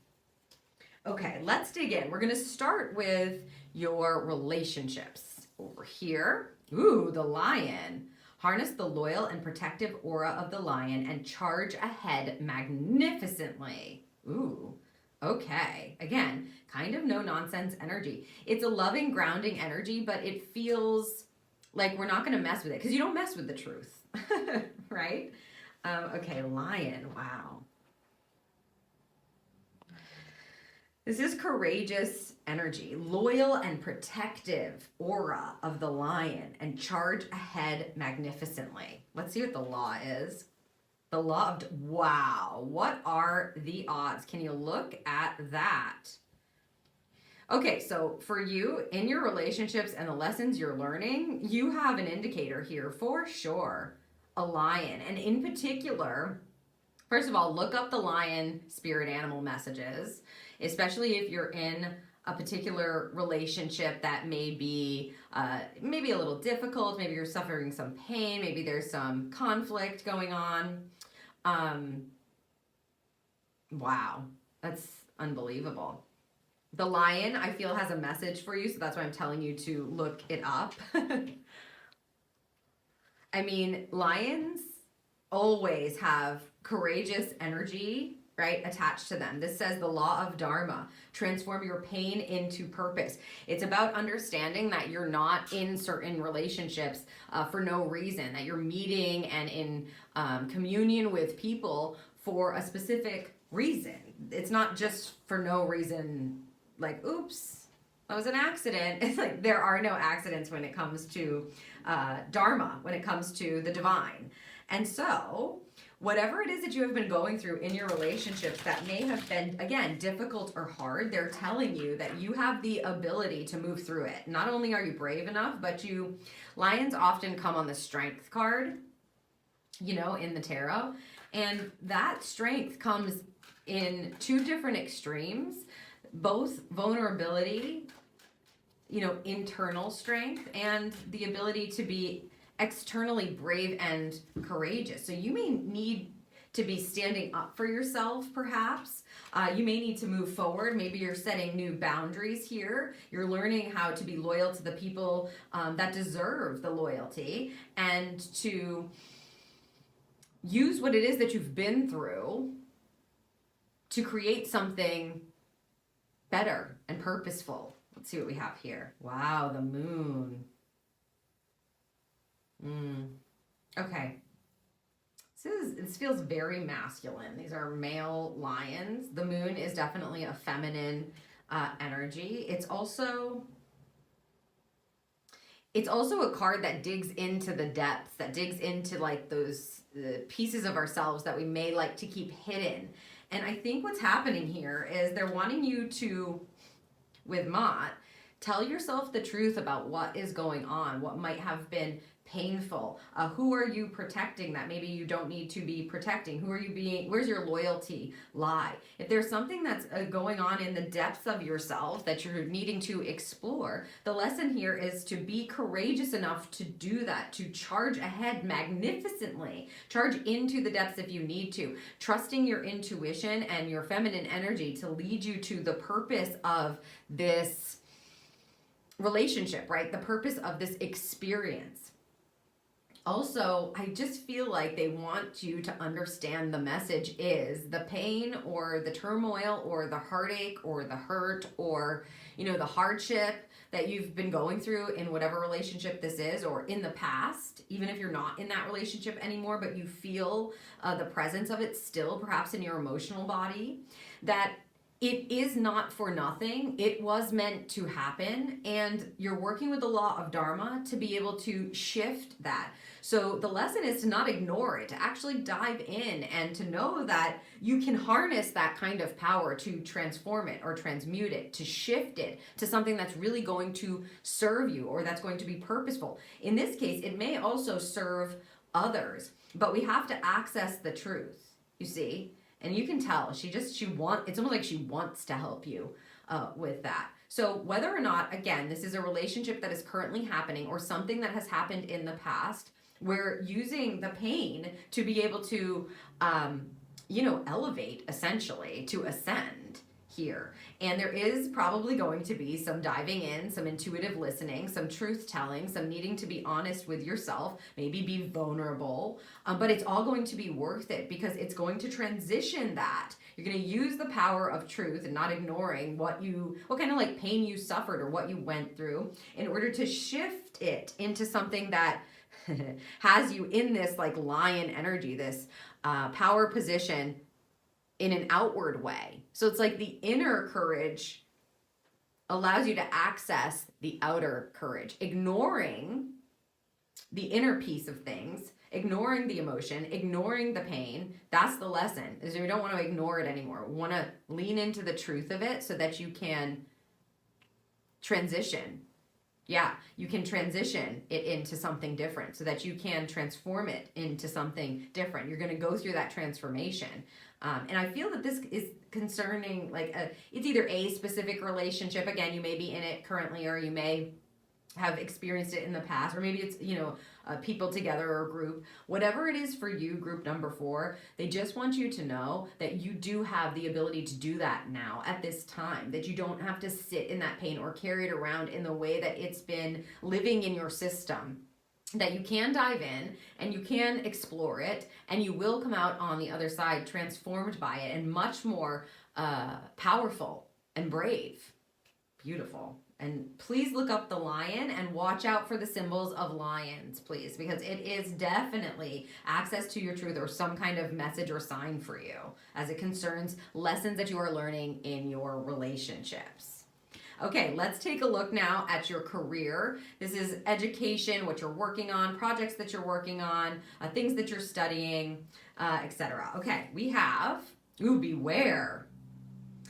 Okay, let's dig in. We're gonna start with your relationships. Over here, ooh, the lion. Harness the loyal and protective aura of the lion and charge ahead magnificently. Ooh. Okay, again, kind of no nonsense energy. It's a loving, grounding energy, but it feels like we're not going to mess with it because you don't mess with the truth, right? Okay, lion, wow. This is courageous energy, loyal and protective aura of the lion, and charge ahead magnificently. Let's see what the law is. The law of, wow, what are the odds? Can you look at that? Okay, so for you, in your relationships and the lessons you're learning, you have an indicator here for sure, a lion. And in particular, first of all, look up the lion spirit animal messages, especially if you're in a particular relationship that may be maybe a little difficult, maybe you're suffering some pain, maybe there's some conflict going on. Wow, that's unbelievable. The lion, I feel, has a message for you, so that's why I'm telling you to look it up. I mean, lions always have courageous energy, right, attached to them. This says the law of Dharma, transform your pain into purpose. It's about understanding that you're not in certain relationships for no reason, that you're meeting and in communion with people for a specific reason. It's not just for no reason, like, oops, that was an accident. It's like there are no accidents when it comes to Dharma, when it comes to the divine. And so whatever it is that you have been going through in your relationships that may have been, again, difficult or hard, they're telling you that you have the ability to move through it. Not only are you brave enough, but lions often come on the strength card, you know, in the tarot. And that strength comes in two different extremes, both vulnerability, you know, internal strength, and the ability to be externally brave and courageous. So you may need to be standing up for yourself, perhaps. You may need to move forward. Maybe you're setting new boundaries here. You're learning how to be loyal to the people that deserve the loyalty, and to use what it is that you've been through to create something better and purposeful. Let's see what we have here. Wow, the moon. Okay. This feels very masculine. These are male lions. The moon is definitely a feminine energy. It's also a card that digs into the depths, that digs into like those pieces of ourselves that we may like to keep hidden. And I think what's happening here is they're wanting you to, with Mott, tell yourself the truth about what is going on, what might have been painful. Who are you protecting that maybe you don't need to be protecting? Who are you being, where's your loyalty lie? If there's something that's going on in the depths of yourself that you're needing to explore, the lesson here is to be courageous enough to do that, to charge ahead magnificently, charge into the depths if you need to, trusting your intuition and your feminine energy to lead you to the purpose of this relationship, right? The purpose of this experience. Also, I just feel like they want you to understand the message is the pain or the turmoil or the heartache or the hurt or, you know, the hardship that you've been going through in whatever relationship this is, or in the past, even if you're not in that relationship anymore, but you feel the presence of it still perhaps in your emotional body, that it is not for nothing. It was meant to happen, and you're working with the law of Dharma to be able to shift that. So the lesson is to not ignore it, to actually dive in and to know that you can harness that kind of power to transform it or transmute it, to shift it to something that's really going to serve you or that's going to be purposeful. In this case, it may also serve others, but we have to access the truth, you see? And you can tell it's almost like she wants to help you with that. So whether or not, again, this is a relationship that is currently happening or something that has happened in the past, we're using the pain to be able to, elevate, essentially, to ascend here. And there is probably going to be some diving in, some intuitive listening, some truth telling, some needing to be honest with yourself, maybe be vulnerable, but it's all going to be worth it because it's going to transition that. You're going to use the power of truth and not ignoring what kind of like pain you suffered or what you went through in order to shift it into something that has you in this like lion energy, this power position in an outward way. So it's like the inner courage allows you to access the outer courage, ignoring the inner piece of things, ignoring the emotion, ignoring the pain. That's the lesson, is we don't want to ignore it anymore. We want to lean into the truth of it so that you can transition. Yeah, you can transition it into something different so that you can transform it into something different. You're going to go through that transformation. And I feel that this is concerning, like, it's either a specific relationship. Again, you may be in it currently, or you may have experienced it in the past, or maybe it's, people together or group. Whatever it is for you, group number 4, they just want you to know that you do have the ability to do that now at this time, that you don't have to sit in that pain or carry it around in the way that it's been living in your system, that you can dive in and you can explore it, and you will come out on the other side transformed by it and much more powerful and brave. Beautiful. And please look up the lion and watch out for the symbols of lions, please, because it is definitely access to your truth or some kind of message or sign for you as it concerns lessons that you are learning in your relationships. Okay, let's take a look now at your career. This is education, what you're working on, projects that you're working on, things that you're studying, etc. Okay, we have, beware.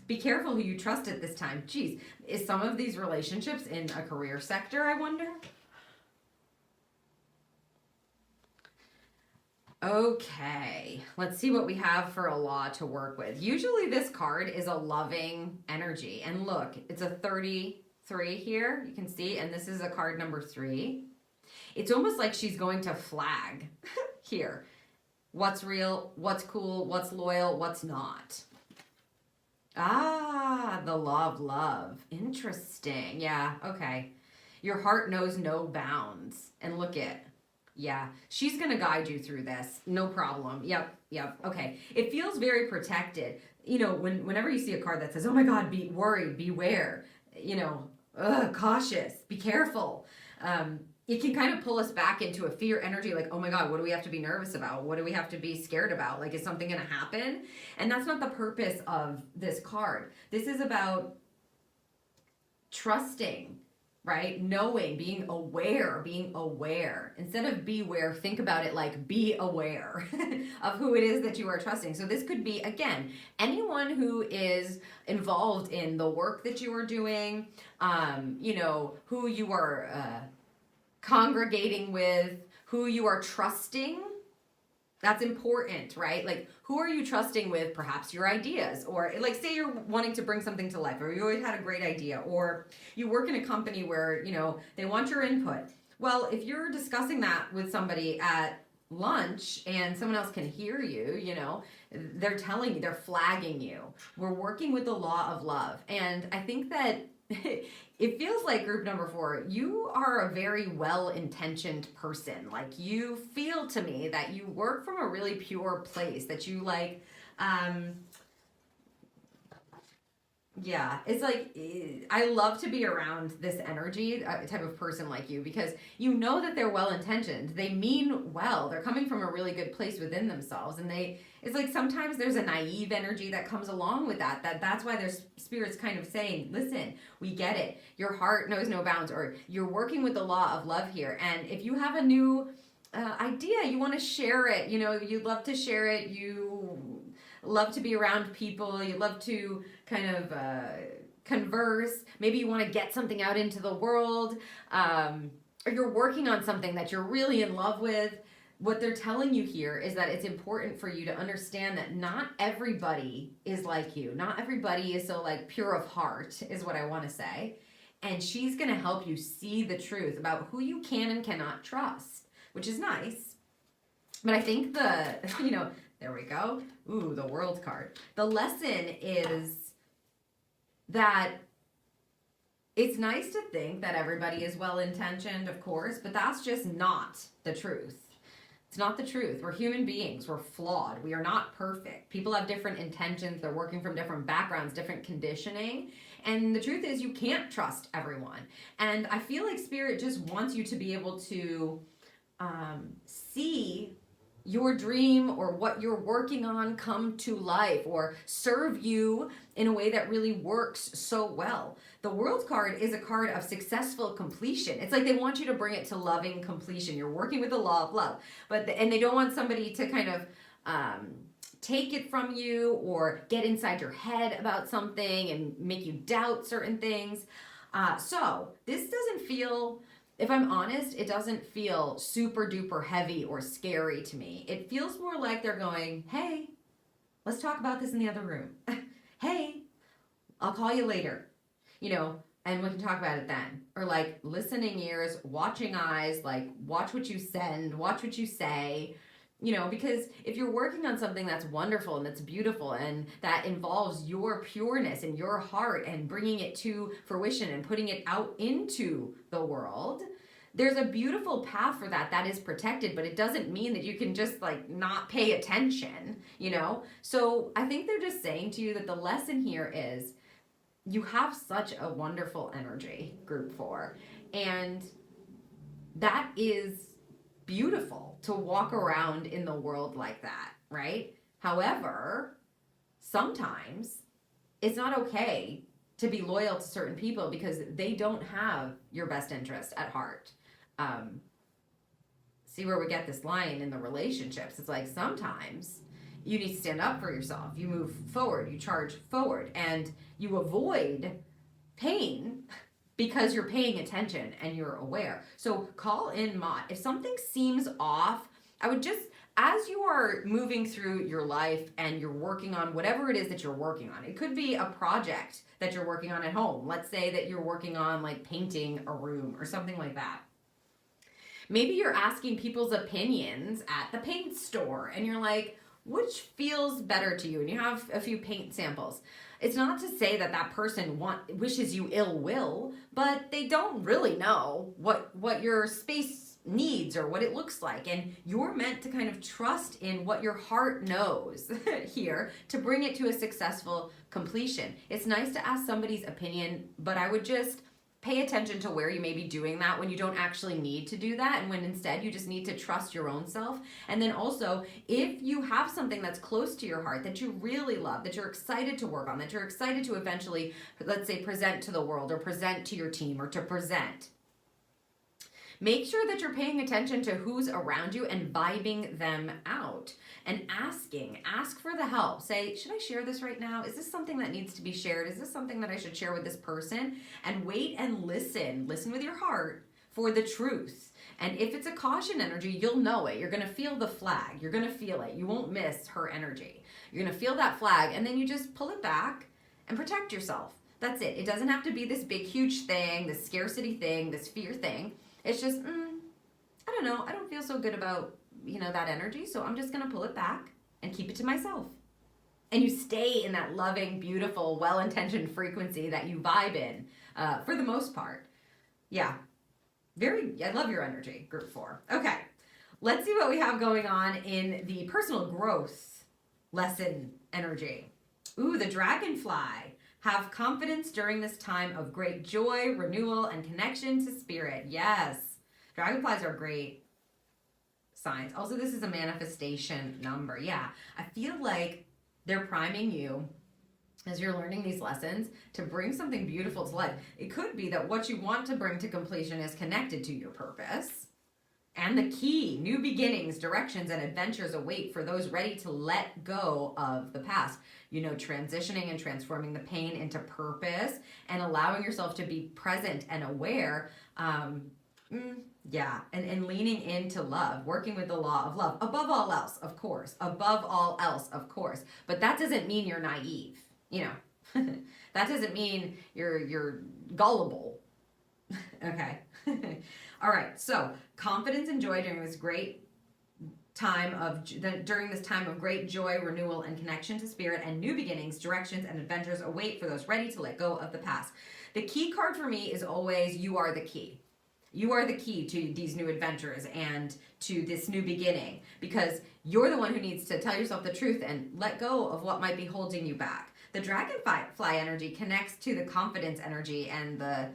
Be careful who you trust at this time. Geez, is some of these relationships in a career sector, I wonder? Okay, let's see what we have for a law to work with. Usually this card is a loving energy. And look, it's a 33 here, you can see, and this is a card number 3. It's almost like she's going to flag here. What's real, what's cool, what's loyal, what's not. Ah, the law of love. Interesting. Yeah, okay. Your heart knows no bounds. And look at, yeah, she's going to guide you through this. No problem. Yep. Okay. It feels very protected. Whenever you see a card that says, oh my God, be worried, beware, cautious, be careful. It can kind of pull us back into a fear energy, like, oh my God, what do we have to be nervous about? What do we have to be scared about? Like, is something going to happen? And that's not the purpose of this card. This is about trusting, right? Knowing, being aware. Instead of beware, think about it like be aware of who it is that you are trusting. So this could be, again, anyone who is involved in the work that you are doing, who you are congregating with, who you are trusting. That's important, right? Like, who are you trusting with perhaps your ideas? Or like, say you're wanting to bring something to life, or you always had a great idea, or you work in a company where, they want your input. Well, if you're discussing that with somebody at lunch and someone else can hear you, they're telling you, they're flagging you. We're working with the law of love. And I think that it feels like, group number 4, you are a very well-intentioned person. Like, you feel to me that you work from a really pure place, that you like, yeah, it's like, I love to be around this energy, type of person like you, because you know that they're well-intentioned. They mean well. They're coming from a really good place within themselves. And it's like sometimes there's a naive energy that comes along with that's why there's spirits kind of saying, listen, we get it. Your heart knows no bounds, or you're working with the law of love here. And if you have a new idea, you want to share it, you'd love to share it, you love to be around people, you love to kind of converse, maybe you want to get something out into the world, or you're working on something that you're really in love with. What they're telling you here is that it's important for you to understand that not everybody is like you. Not everybody is so like pure of heart, is what I want to say. And she's going to help you see the truth about who you can and cannot trust, which is nice. But I think there we go. Ooh, the World card. The lesson is that it's nice to think that everybody is well-intentioned, of course, but that's just not the truth. It's not the truth. We're human beings. We're flawed. We are not perfect. People have different intentions. They're working from different backgrounds, different conditioning. And the truth is, you can't trust everyone. And I feel like Spirit just wants you to be able to see your dream or what you're working on come to life or serve you in a way that really works so well. The World card is a card of successful completion. It's like they want you to bring it to loving completion. You're working with the law of love, and they don't want somebody to kind of take it from you or get inside your head about something and make you doubt certain things. So this doesn't feel, if I'm honest, it doesn't feel super duper heavy or scary to me. It feels more like they're going, hey, let's talk about this in the other room. Hey, I'll call you later, and we can talk about it then. Or like listening ears, watching eyes, like watch what you send, watch what you say. Because if you're working on something that's wonderful and that's beautiful and that involves your pureness and your heart and bringing it to fruition and putting it out into the world, there's a beautiful path for that is protected, but it doesn't mean that you can just like not pay attention, So I think they're just saying to you that the lesson here is you have such a wonderful energy, group 4, and that is beautiful to walk around in the world like that, right? However, sometimes it's not okay to be loyal to certain people because they don't have your best interest at heart. See where we get this line in the relationships. It's like sometimes you need to stand up for yourself. You move forward, you charge forward, and you avoid pain because you're paying attention and you're aware. So call in Mott. If something seems off, I would just, as you are moving through your life and you're working on whatever it is that you're working on, it could be a project that you're working on at home. Let's say that you're working on like painting a room or something like that. Maybe you're asking people's opinions at the paint store and you're like, which feels better to you? And you have a few paint samples. It's not to say that that person wishes you ill will, but they don't really know what your space needs or what it looks like. And you're meant to kind of trust in what your heart knows here to bring it to a successful completion. It's nice to ask somebody's opinion, but I would just pay attention to where you may be doing that when you don't actually need to do that and when instead you just need to trust your own self. And then also, if you have something that's close to your heart that you really love, that you're excited to work on, that you're excited to eventually, let's say, present to the world or present to your team or to present, make sure that you're paying attention to who's around you and vibing them out and ask for the help. Say, should I share this right now? Is this something that needs to be shared? Is this something that I should share with this person? And wait and listen with your heart for the truth. And if it's a caution energy, you'll know it. You're going to feel the flag. You're going to feel it. You won't miss her energy. You're going to feel that flag and then you just pull it back and protect yourself. That's it. It doesn't have to be this big, huge thing, this scarcity thing, this fear thing. It's just, I don't know. I don't feel so good about, that energy. So I'm just going to pull it back and keep it to myself. And you stay in that loving, beautiful, well-intentioned frequency that you vibe in for the most part. Yeah. I love your energy, group 4. Okay. Let's see what we have going on in the personal growth lesson energy. Ooh, the dragonfly. Have confidence during this time of great joy, renewal, and connection to spirit. Yes. Dragonflies are great signs. Also, this is a manifestation number. Yeah. I feel like they're priming you as you're learning these lessons to bring something beautiful to life. It could be that what you want to bring to completion is connected to your purpose. And the key, new beginnings, directions, and adventures await for those ready to let go of the past. Transitioning and transforming the pain into purpose and allowing yourself to be present and aware. And leaning into love, working with the law of love. Above all else, of course. But that doesn't mean you're naive. That doesn't mean you're gullible. Okay. All right. So confidence and joy during this time of great joy, renewal, and connection to spirit, and new beginnings, directions, and adventures await for those ready to let go of the past. The key card for me is always you are the key. You are the key to these new adventures and to this new beginning because you're the one who needs to tell yourself the truth and let go of what might be holding you back. The dragonfly energy connects to the confidence energy and the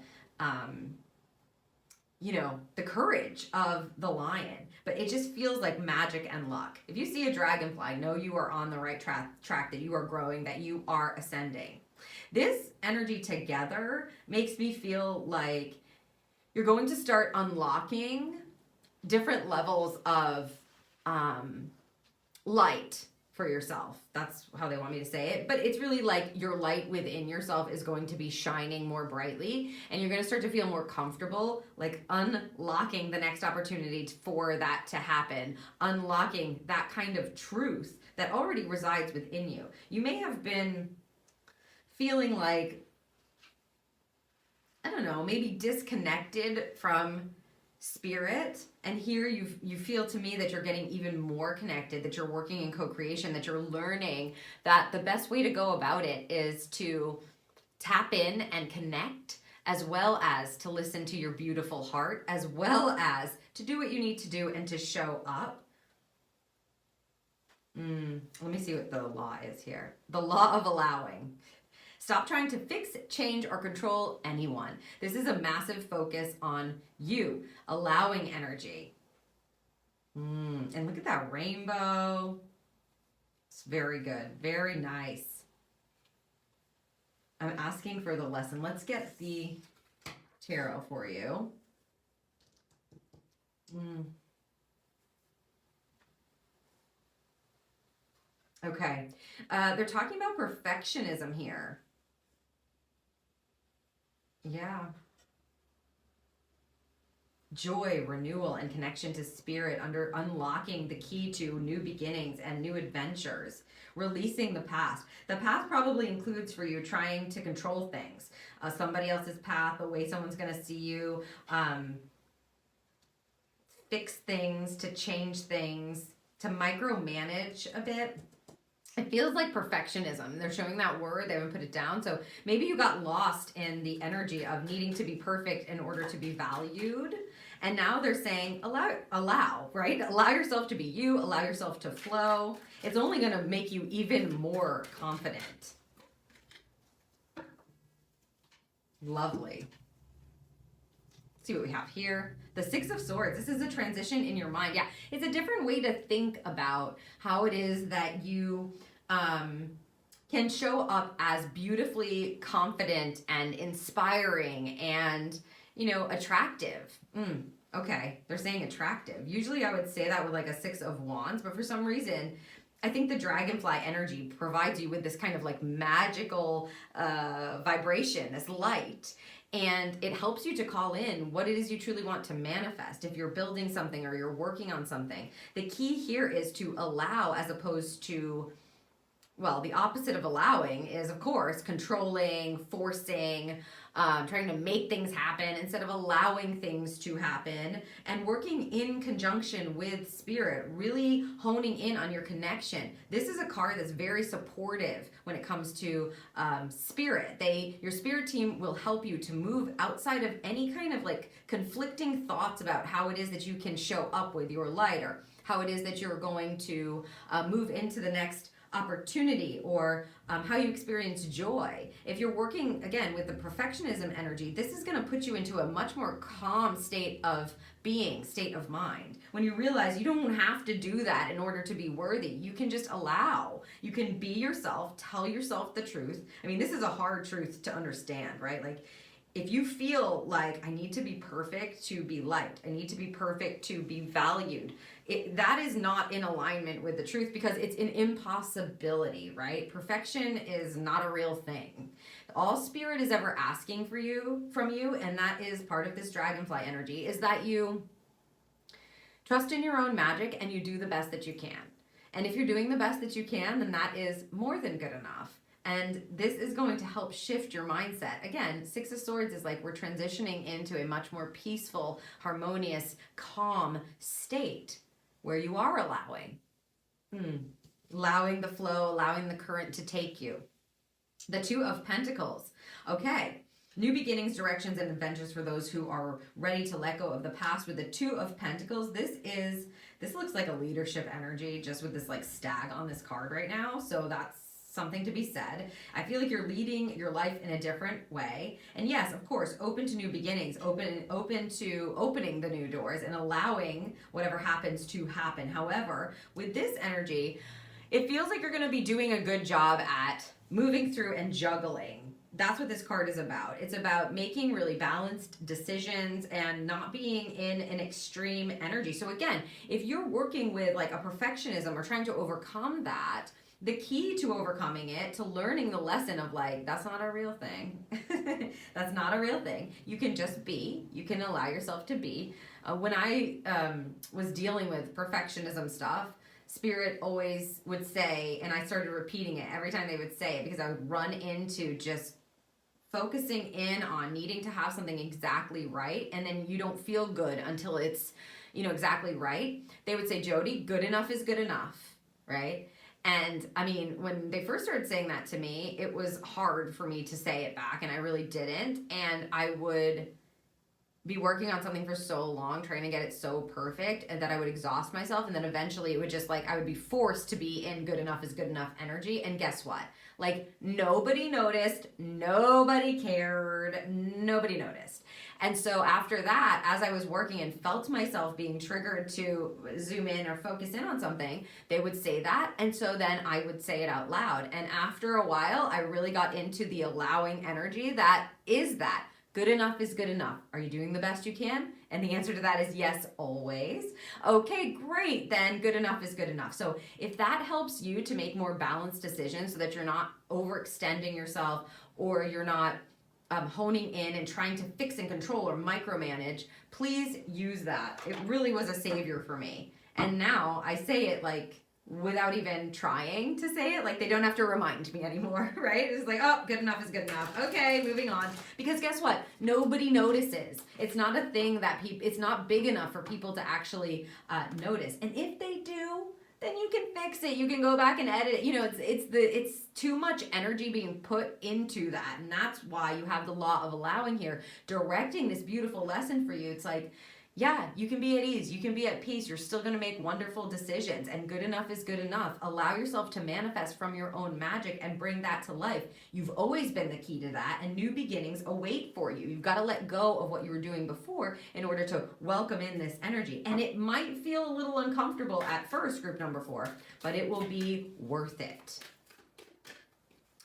the courage of the lion, but it just feels like magic and luck. If you see a dragonfly, know you are on the right track, that you are growing, that you are ascending. This energy together makes me feel like you're going to start unlocking different levels of light for yourself. That's how they want me to say it. But it's really like your light within yourself is going to be shining more brightly, and you're going to start to feel more comfortable, like unlocking the next opportunity for that to happen, unlocking that kind of truth that already resides within you. You may have been feeling like, I don't know, maybe disconnected from spirit, and here you feel to me that you're getting even more connected, that you're working in co-creation, that you're learning that the best way to go about it is to tap in and connect, as well as to listen to your beautiful heart, as well as to do what you need to do and to show up. Let me see what the law is here. The law of allowing. Stop trying to fix, change, or control anyone. This is a massive focus on you, allowing energy. And look at that rainbow. It's very good. Very nice. I'm asking for the lesson. Let's get the tarot for you. Okay. They're talking about perfectionism here. Yeah. Joy, renewal, and connection to spirit, under unlocking the key to new beginnings and new adventures, releasing the past. The past probably includes for you trying to control things, somebody else's path, the way someone's going to see you, fix things, to change things, to micromanage a bit. It feels like perfectionism. They're showing that word. They haven't put it down. So maybe you got lost in the energy of needing to be perfect in order to be valued. And now they're saying, allow, right? Allow yourself to be you. Allow yourself to flow. It's only going to make you even more confident. Lovely. Let's see what we have here. The Six of Swords. This is a transition in your mind. Yeah, it's a different way to think about how it is that you can show up as beautifully confident and inspiring and, attractive. Okay, they're saying attractive. Usually I would say that with like a Six of Wands, but for some reason, I think the dragonfly energy provides you with this kind of like magical vibration, this light. And it helps you to call in what it is you truly want to manifest. If you're building something or you're working on something, the key here is to allow, as opposed to, well, the opposite of allowing is, of course, controlling, forcing, trying to make things happen instead of allowing things to happen, and working in conjunction with spirit, really honing in on your connection. This is a card that's very supportive when it comes to spirit. Your spirit team will help you to move outside of any kind of like conflicting thoughts about how it is that you can show up with your light, or how it is that you're going to move into the next opportunity, or how you experience joy. If you're working, again, with the perfectionism energy, this is going to put you into a much more calm state of being, state of mind. When you realize you don't have to do that in order to be worthy, you can just allow. You can be yourself, tell yourself the truth. I mean, this is a hard truth to understand, right? Like, if you feel like I need to be perfect to be liked, I need to be perfect to be valued, that is not in alignment with the truth, because it's an impossibility, right? Perfection is not a real thing. All spirit is ever asking from you, and that is part of this dragonfly energy, is that you trust in your own magic and you do the best that you can. And if you're doing the best that you can, then that is more than good enough. And this is going to help shift your mindset. Again, Six of Swords is like we're transitioning into a much more peaceful, harmonious, calm state where you are allowing. Allowing the flow, allowing the current to take you. The Two of Pentacles. Okay. New beginnings, directions, and adventures for those who are ready to let go of the past. With the Two of Pentacles, this looks like a leadership energy, just with this like stag on this card right now. So that's something to be said. I feel like you're leading your life in a different way. And yes, of course, open to new beginnings, open to opening the new doors and allowing whatever happens to happen. However, with this energy, it feels like you're going to be doing a good job at moving through and juggling. That's what this card is about. It's about making really balanced decisions and not being in an extreme energy. So again, if you're working with like a perfectionism or trying to overcome that, the key to overcoming it, to learning the lesson of like, that's not a real thing. That's not a real thing. You can just be. You can allow yourself to be. When I was dealing with perfectionism stuff, Spirit always would say, and I started repeating it every time they would say it because I would run into just focusing in on needing to have something exactly right, and then you don't feel good until it's, exactly right. They would say, Jodie, good enough is good enough, right? And I mean, when they first started saying that to me, it was hard for me to say it back, and I really didn't. And I would be working on something for so long, trying to get it so perfect, and that I would exhaust myself. And then eventually it would just I would be forced to be in good enough is good enough energy. And guess what? Nobody noticed, nobody cared, nobody noticed. And so after that, as I was working and felt myself being triggered to zoom in or focus in on something, they would say that. And so then I would say it out loud. And after a while, I really got into the allowing energy that is that. Good enough is good enough. Are you doing the best you can? And the answer to that is yes, always. Okay, great. Then good enough is good enough. So if that helps you to make more balanced decisions so that you're not overextending yourself or you're not honing in and trying to fix and control or micromanage, please use that. It really was a savior for me. And now I say it without even trying to say it. They don't have to remind me anymore, right? It's oh, good enough is good enough. Okay, moving on. Because guess what? Nobody notices. It's not a thing that it's not big enough for people to actually notice. And if they do, then you can fix it. You can go back and edit it. It's too much energy being put into that. And that's why you have the law of allowing here, directing this beautiful lesson for you. It's yeah, you can be at ease. You can be at peace. You're still going to make wonderful decisions, and good enough is good enough. Allow yourself to manifest from your own magic and bring that to life. You've always been the key to that, and new beginnings await for you. You've got to let go of what you were doing before in order to welcome in this energy. And it might feel a little uncomfortable at first, group number 4, but it will be worth it.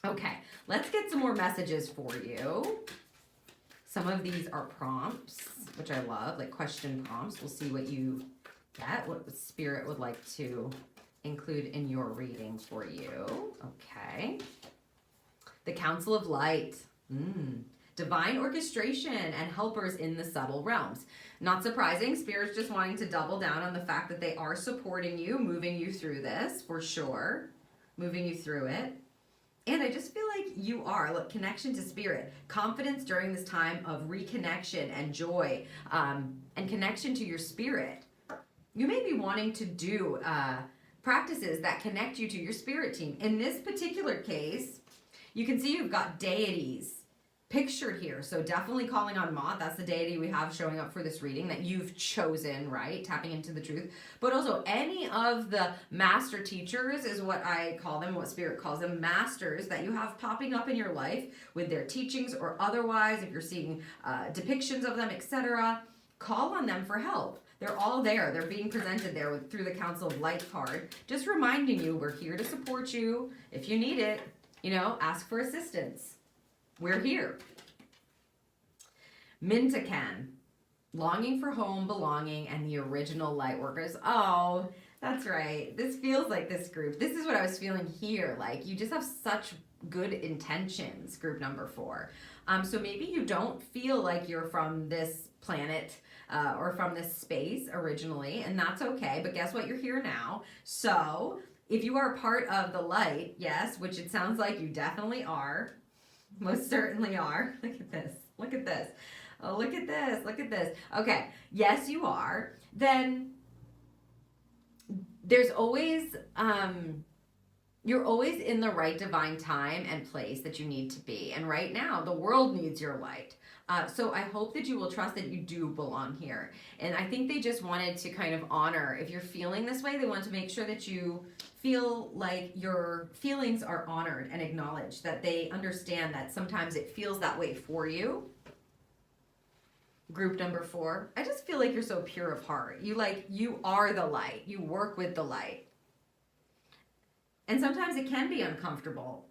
Okay, let's get some more messages for you. Some of these are prompts, which I love, question prompts. We'll see what you get, what Spirit would like to include in your reading for you. Okay. The Council of Light. Divine orchestration and helpers in the subtle realms. Not surprising, Spirit's just wanting to double down on the fact that they are supporting you, moving you through this, for sure. Moving you through it. And I just feel like you are. Look, connection to Spirit, confidence during this time of reconnection and joy, and connection to your spirit. You may be wanting to do practices that connect you to your spirit team. In this particular case, you can see you've got deities pictured here. So definitely calling on Ma'at. That's the deity we have showing up for this reading that you've chosen, right? Tapping into the truth. But also any of the master teachers is what I call them, what Spirit calls them, masters that you have popping up in your life with their teachings or otherwise, if you're seeing depictions of them, etc. Call on them for help. They're all there. They're being presented there through the Council of Light card. Just reminding you, we're here to support you. If you need it, ask for assistance. We're here. Mintakan, longing for home, belonging, and the original light workers. Oh, that's right. This feels like this group. This is what I was feeling here. You just have such good intentions, group number 4. So maybe you don't feel like you're from this planet or from this space originally, and that's okay. But guess what? You're here now. So if you are part of the light, yes, which it sounds like you definitely are, most certainly are. Look at this. Look at this. Oh, look at this. Look at this. Okay. Yes, you are. Then there's always, you're always in the right divine time and place that you need to be. And right now, the world needs your light. So I hope that you will trust that you do belong here. And I think they just wanted to kind of honor, if you're feeling this way, they want to make sure that you feel like your feelings are honored and acknowledged, that they understand that sometimes it feels that way for you. Group number 4, I just feel like you're so pure of heart. You are the light. You work with the light. And sometimes it can be uncomfortable,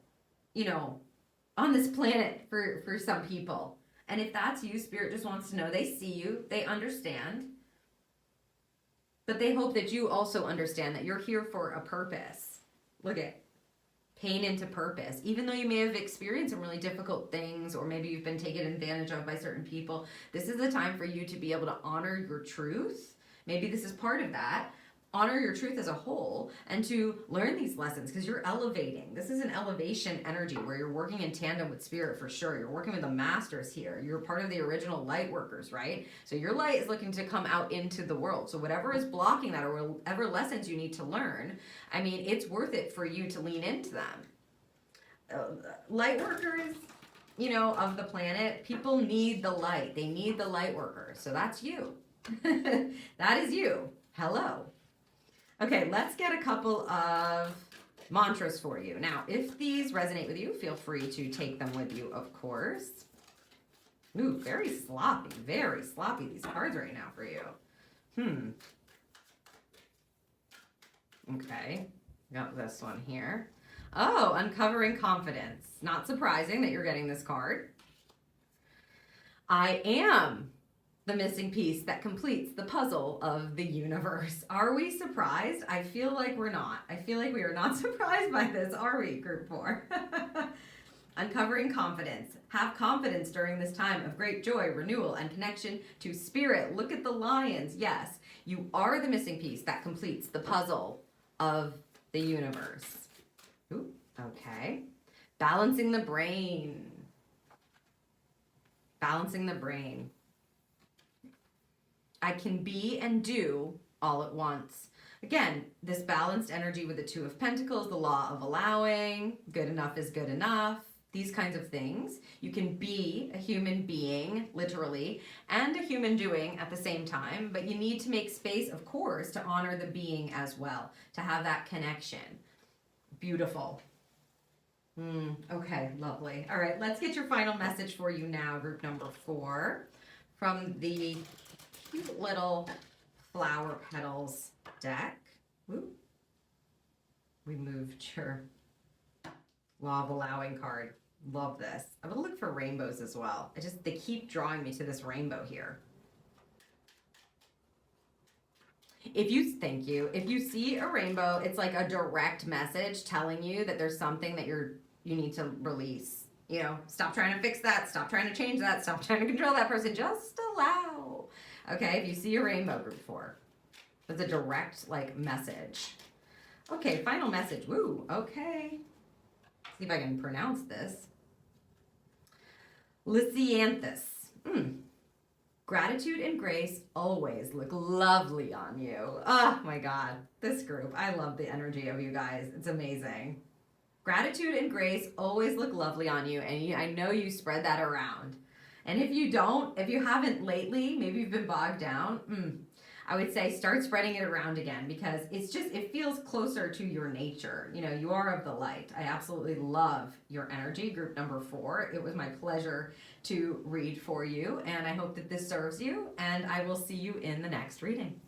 on this planet for some people. And if that's you, Spirit just wants to know they see you, they understand. But they hope that you also understand that you're here for a purpose. Look at pain into purpose. Even though you may have experienced some really difficult things, or maybe you've been taken advantage of by certain people, this is the time for you to be able to honor your truth. Maybe this is part of that. Honor your truth as a whole and to learn these lessons, because you're elevating. This is an elevation energy where you're working in tandem with Spirit for sure. You're working with the masters here. You're part of the original light workers, right? So your light is looking to come out into the world. So whatever is blocking that, or whatever lessons you need to learn, it's worth it for you to lean into them. Light workers, of the planet, people need the light. They need the light workers. So that's you. That is you. Hello. Okay, let's get a couple of mantras for you. Now, if these resonate with you, feel free to take them with you, of course. Ooh, very sloppy, these cards right now for you. Okay, got this one here. Oh, uncovering confidence. Not surprising that you're getting this card. I am the missing piece that completes the puzzle of the universe. Are we surprised? I feel like we're not. I feel like we are not surprised by this, are we, Group 4? Uncovering confidence. Have confidence during this time of great joy, renewal, and connection to Spirit. Look at the lions. Yes, you are the missing piece that completes the puzzle of the universe. Ooh, okay. Balancing the brain. Balancing the brain. I can be and do all at once. Again, this balanced energy with the 2 of Pentacles, the law of allowing, good enough is good enough, these kinds of things. You can be a human being, literally, and a human doing at the same time, but you need to make space, of course, to honor the being as well, to have that connection. Beautiful. Okay, lovely. All right, let's get your final message for you now, group number 4, from the cute little flower petals deck. Ooh. We moved your law of allowing card. Love this. I'm gonna look for rainbows as well. They keep drawing me to this rainbow here. Thank you. If you see a rainbow, it's like a direct message telling you that there's something that you need to release. Stop trying to fix that. Stop trying to change that. Stop trying to control that person. Just allow. Okay, if you see a rainbow, group 4, that's a direct message. Okay, final message. Woo, okay. See if I can pronounce this. Lysianthus. Gratitude and grace always look lovely on you. Oh my God, this group. I love the energy of you guys. It's amazing. Gratitude and grace always look lovely on you, and I know you spread that around. And if you haven't lately, maybe you've been bogged down, I would say start spreading it around again, because it feels closer to your nature. You are of the light. I absolutely love your energy, group number 4. It was my pleasure to read for you, and I hope that this serves you, and I will see you in the next reading.